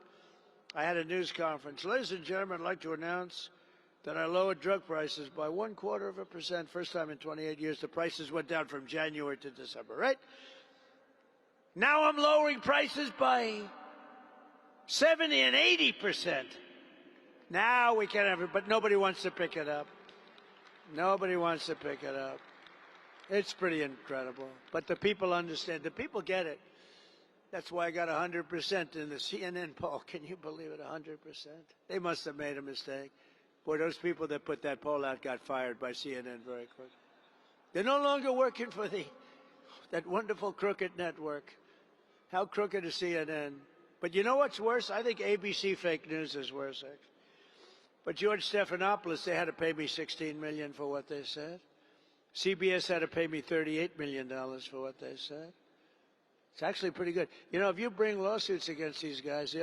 I had a news conference. Ladies and gentlemen, I'd like to announce that I lowered drug prices by 0.25%. First time in 28 years. The prices went down from January to December, right? Now I'm lowering prices by 70 and 80%. Now we can have it, but nobody wants to pick it up. Nobody wants to pick it up. It's pretty incredible. But the people understand. The people get it. That's why I got 100% in the CNN poll. Can you believe it? 100%. They must have made a mistake. Boy, those people that put that poll out got fired by CNN very quick. They're no longer working for that wonderful crooked network. How crooked is CNN? But you know what's worse? I think ABC fake news is worse, actually. But George Stephanopoulos, they had to pay me $16 million for what they said. CBS had to pay me $38 million for what they said. It's actually pretty good. You know, if you bring lawsuits against these guys,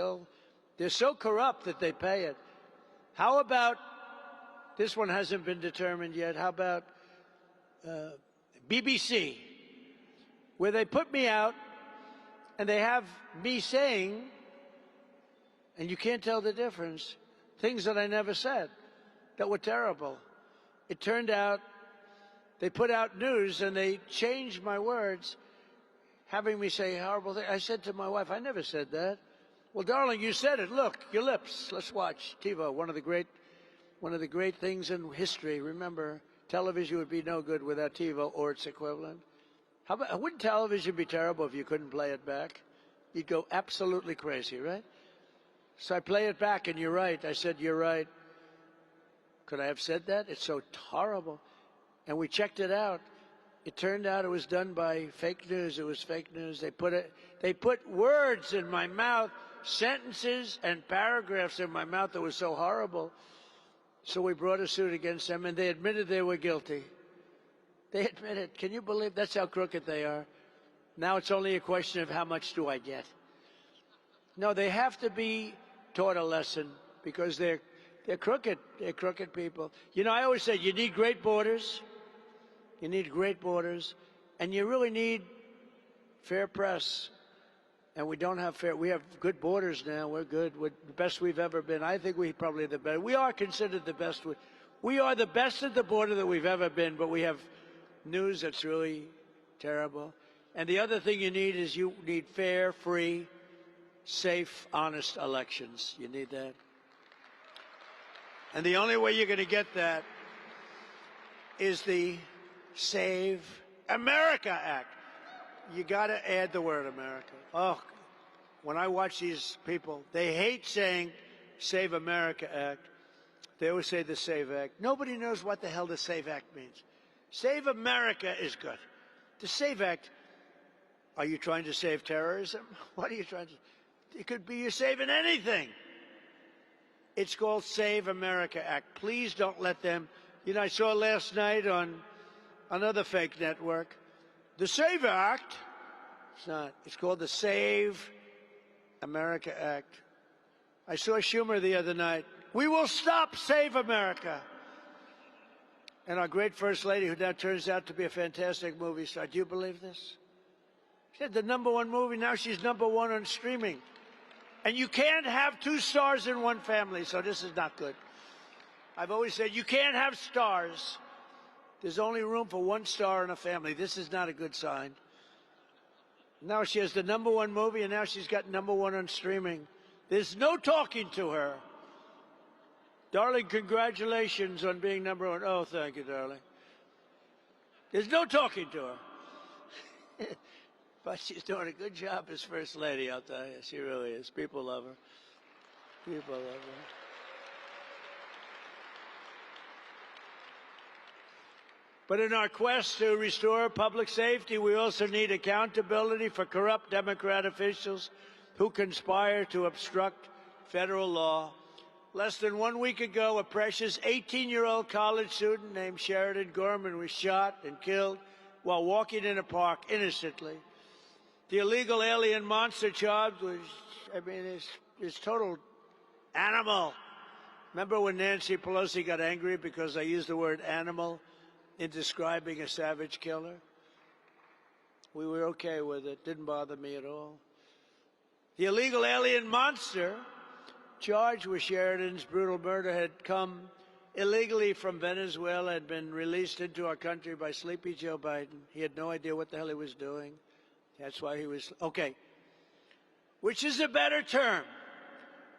they're so corrupt that they pay it. How about, this one hasn't been determined yet, how about BBC, where they put me out and they have me saying, and you can't tell the difference, things that I never said that were terrible. It turned out they put out news and they changed my words, having me say horrible things. I said to my wife, I never said that. Well, darling, you said it. Look, your lips. Let's watch TiVo, one of the great things in history. Remember, television would be no good without TiVo or its equivalent. Wouldn't television be terrible if you couldn't play it back? You'd go absolutely crazy, right? So I play it back, and you're right. I said, you're right. Could I have said that? It's so horrible. And we checked it out. It turned out it was done by fake news. It was fake news. They put words in my mouth, sentences and paragraphs in my mouth that was so horrible. So we brought a suit against them, and they admitted they were guilty. They admitted. Can you believe that's how crooked they are? Now it's only a question of how much do I get. No, they have to be taught a lesson because they're crooked. They're crooked people. You know, I always say you need great borders. You need great borders, and you really need fair press. and we don't have fair. We have good borders now. We're good. We're the best we've ever been. I think we probably the best. We are considered the best. We are the best at the border that we've ever been. But we have news that's really terrible. And the other thing you need is you need fair, free, safe, honest elections. You need that. And the only way you're going to get that is the Save America Act. You got to add the word America. Oh, when I watch these people, they hate saying Save America Act. They always say the Save Act. Nobody knows what the hell the Save Act means. Save America is good. The Save Act, are you trying to save terrorism? What are you trying to? It could be you're saving anything. It's called Save America Act. Please don't let them. You know, I saw last night on another fake network, the Save Act. It's not. It's called the Save America Act. I saw Schumer the other night. We will stop Save America. And our great First Lady, who now turns out to be a fantastic movie star. Do you believe this? She had the #1 movie. Now she's #1 on streaming. And you can't have 2 stars in one family, so this is not good. I've always said you can't have stars. There's only room for 1 star in a family. This is not a good sign. Now she has the #1 movie, and now she's got #1 on streaming. There's no talking to her. Darling, congratulations on being #1. Oh, thank you, darling. There's no talking to her. But she's doing a good job as First Lady, I'll tell you. She really is. People love her. People love her. But in our quest to restore public safety, we also need accountability for corrupt Democrat officials who conspire to obstruct federal law. Less than 1 week ago, a precious 18-year-old college student named Sheridan Gorman was shot and killed while walking in a park innocently. The illegal alien monster charge was, is total animal. Remember when Nancy Pelosi got angry because I used the word animal in describing a savage killer? We were okay with it. Didn't bother me at all. The illegal alien monster charged with Sheridan's brutal murder had come illegally from Venezuela, had been released into our country by Sleepy Joe Biden. He had no idea what the hell he was doing. That's why he was, okay. Which is a better term?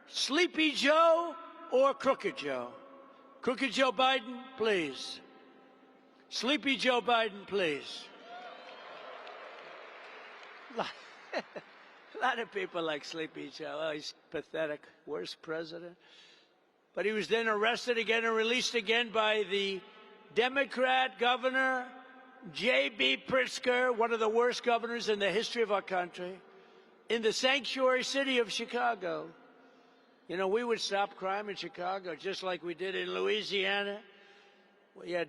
Sleepy Joe or Crooked Joe? Crooked Joe Biden, please. Sleepy Joe Biden, please. A lot of people like Sleepy Joe. Oh, he's pathetic. Worst president. But he was then arrested again and released again by the Democrat governor, J.B. Pritzker, one of the worst governors in the history of our country, in the sanctuary city of Chicago. You know, we would stop crime in Chicago just like we did in Louisiana. We had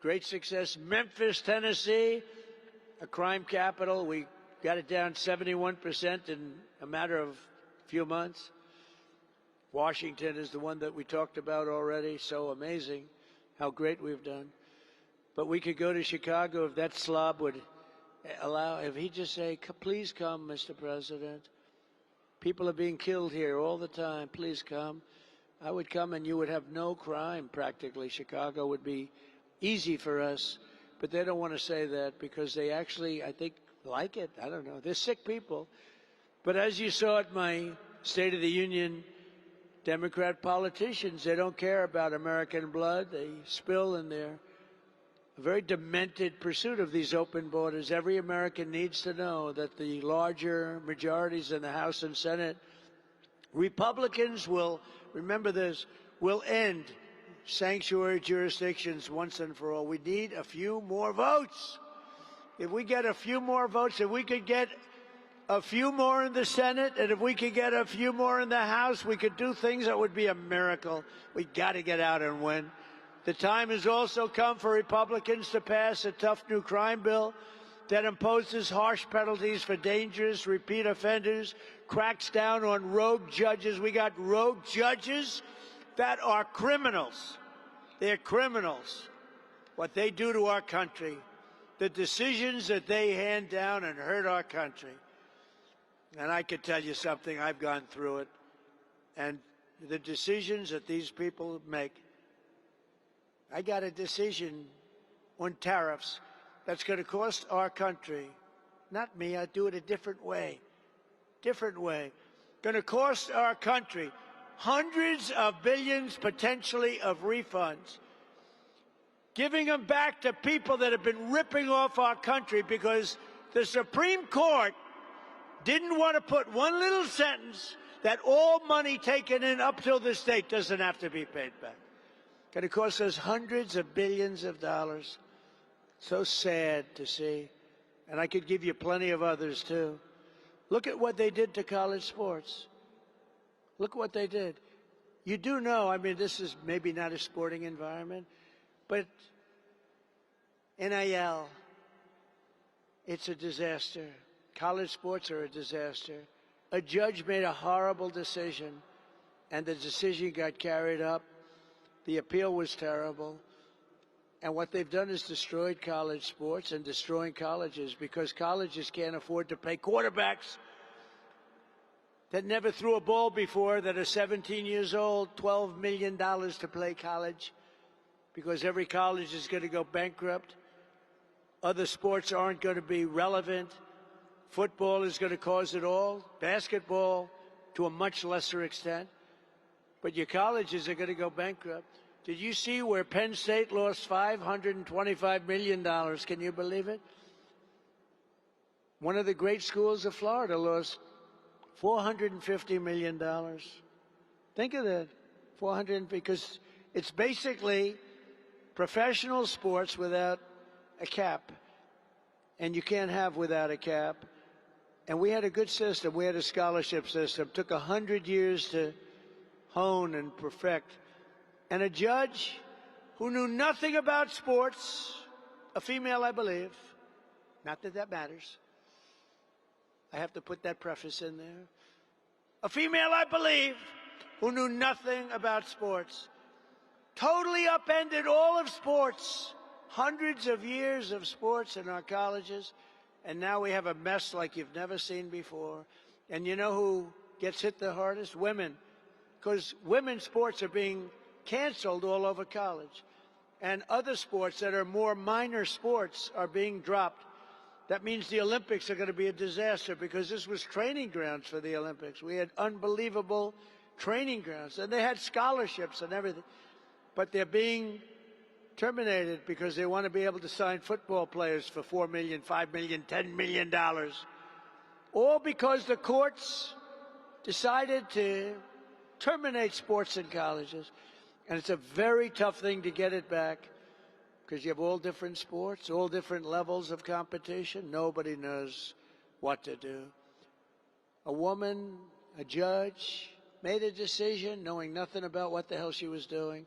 great success. Memphis, Tennessee, a crime capital. We got it down 71% in a matter of a few months. Washington is the one that we talked about already. So amazing how great we've done. But we could go to Chicago if that slob would allow, if he'd just say, please come, Mr. President. People are being killed here all the time. Please come. I would come and you would have no crime practically. Chicago would be easy for us. But they don't want to say that because they actually, I think, like it. I don't know. They're sick people. But as you saw at my State of the Union, Democrat politicians, they don't care about American blood. They spill in their very demented pursuit of these open borders. Every American needs to know that the larger majorities in the House and Senate, Republicans will, remember this, will end sanctuary jurisdictions once and for all. We need a few more votes. If we get a few more votes, if we could get a few more in the Senate, and if we could get a few more in the House, we could do things that would be a miracle. We got to get out and win. The time has also come for Republicans to pass a tough new crime bill that imposes harsh penalties for dangerous repeat offenders, cracks down on rogue judges. We got rogue judges that are criminals. They're criminals. What they do to our country, the decisions that they hand down and hurt our country. And I could tell you something, I've gone through it. And the decisions that these people make, I got a decision on tariffs that's going to cost our country, not me, I'd do it a different way, going to cost our country hundreds of billions potentially of refunds, giving them back to people that have been ripping off our country because the Supreme Court didn't want to put one little sentence that all money taken in up till this date doesn't have to be paid back. Going to cost us hundreds of billions of dollars. So sad to see. And I could give you plenty of others too. Look at what they did to college sports. Look what they did. You do know, I mean, this is maybe not a sporting environment, but NIL, it's a disaster. College sports are a disaster. A judge made a horrible decision, and the decision got carried up. The appeal was terrible. And what they've done is destroyed college sports and destroying colleges because colleges can't afford to pay quarterbacks that never threw a ball before, that are 17 years old, $12 million to play college because every college is going to go bankrupt. Other sports aren't going to be relevant. Football is going to cause it all. Basketball to a much lesser extent. But your colleges are going to go bankrupt. Did you see where Penn State lost $525 million? Can you believe it? One of the great schools of Florida lost $450 million. Think of that. Because it's basically professional sports without a cap. And you can't have without a cap. And we had a good system. We had a scholarship system. It took 100 years to hone and perfect. And a judge who knew nothing about sports, a female, I believe, not that that matters. I have to put that preface in there. A female, I believe, who knew nothing about sports, totally upended all of sports, hundreds of years of sports in our colleges, and now we have a mess like you've never seen before. And you know who gets hit the hardest? Women, because women's sports are being canceled all over college. And other sports that are more minor sports are being dropped. That means the Olympics are going to be a disaster because this was training grounds for the Olympics. We had unbelievable training grounds, and they had scholarships and everything. But they're being terminated because they want to be able to sign football players for $4 million, $5 million, $10 million. All because the courts decided to terminate sports in colleges. And it's a very tough thing to get it back because you have all different sports, all different levels of competition. Nobody knows what to do. A woman, a judge, made a decision knowing nothing about what the hell she was doing.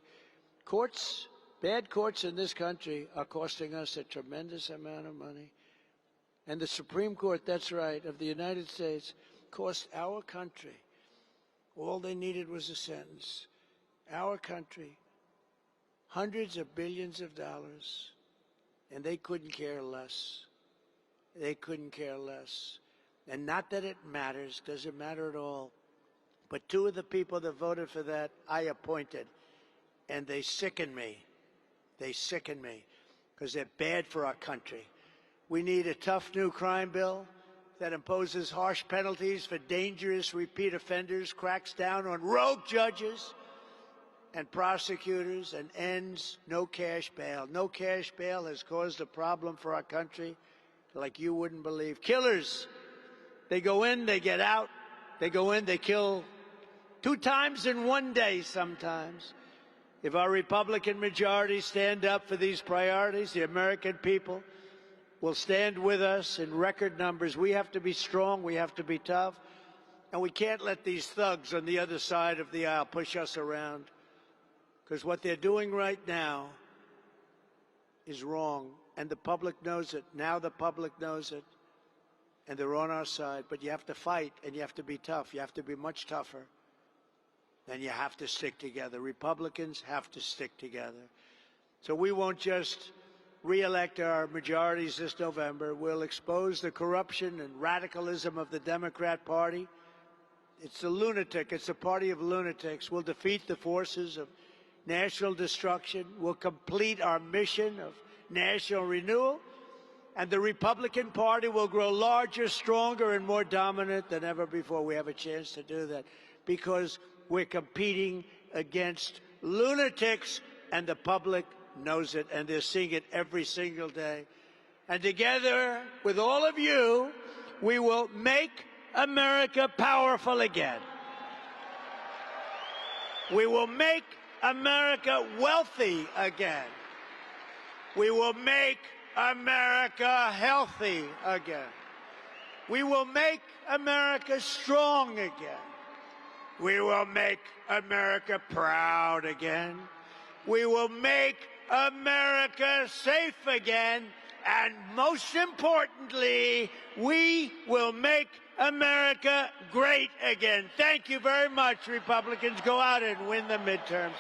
Courts, bad courts in this country are costing us a tremendous amount of money. And the Supreme Court, that's right, of the United States, cost our country. All they needed was a sentence. Our country, hundreds of billions of dollars, and they couldn't care less. They couldn't care less. And not that it matters, doesn't matter at all. But two of the people that voted for that, I appointed, and they sicken me. They sicken me because they're bad for our country. We need a tough new crime bill that imposes harsh penalties for dangerous repeat offenders, cracks down on rogue judges and prosecutors, and ends no cash bail. No cash bail has caused a problem for our country like you wouldn't believe. Killers, they go in, they get out. They go in, they kill 2 times in one day sometimes. If our Republican majority stand up for these priorities, the American people will stand with us in record numbers. We have to be strong, we have to be tough, and we can't let these thugs on the other side of the aisle push us around. Because what they're doing right now is wrong, and the public knows it. Now the public knows it, and they're on our side. But you have to fight, and you have to be tough. You have to be much tougher, and you have to stick together. Republicans have to stick together. So we won't just re-elect our majorities this November, we'll expose the corruption and radicalism of the Democrat Party. It's a lunatic. It's a party of lunatics. We'll defeat the forces of national destruction. We'll complete our mission of national renewal. And the Republican Party will grow larger, stronger, and more dominant than ever before. We have a chance to do that because we're competing against lunatics, and the public knows it, and they're seeing it every single day. And together with all of you, we will make America powerful again. We will make America wealthy again. We will make America healthy again. We will make America strong again. We will make America proud again. We will make America safe again. And most importantly, we will make America great again. Thank you very much, Republicans. Go out and win the midterms.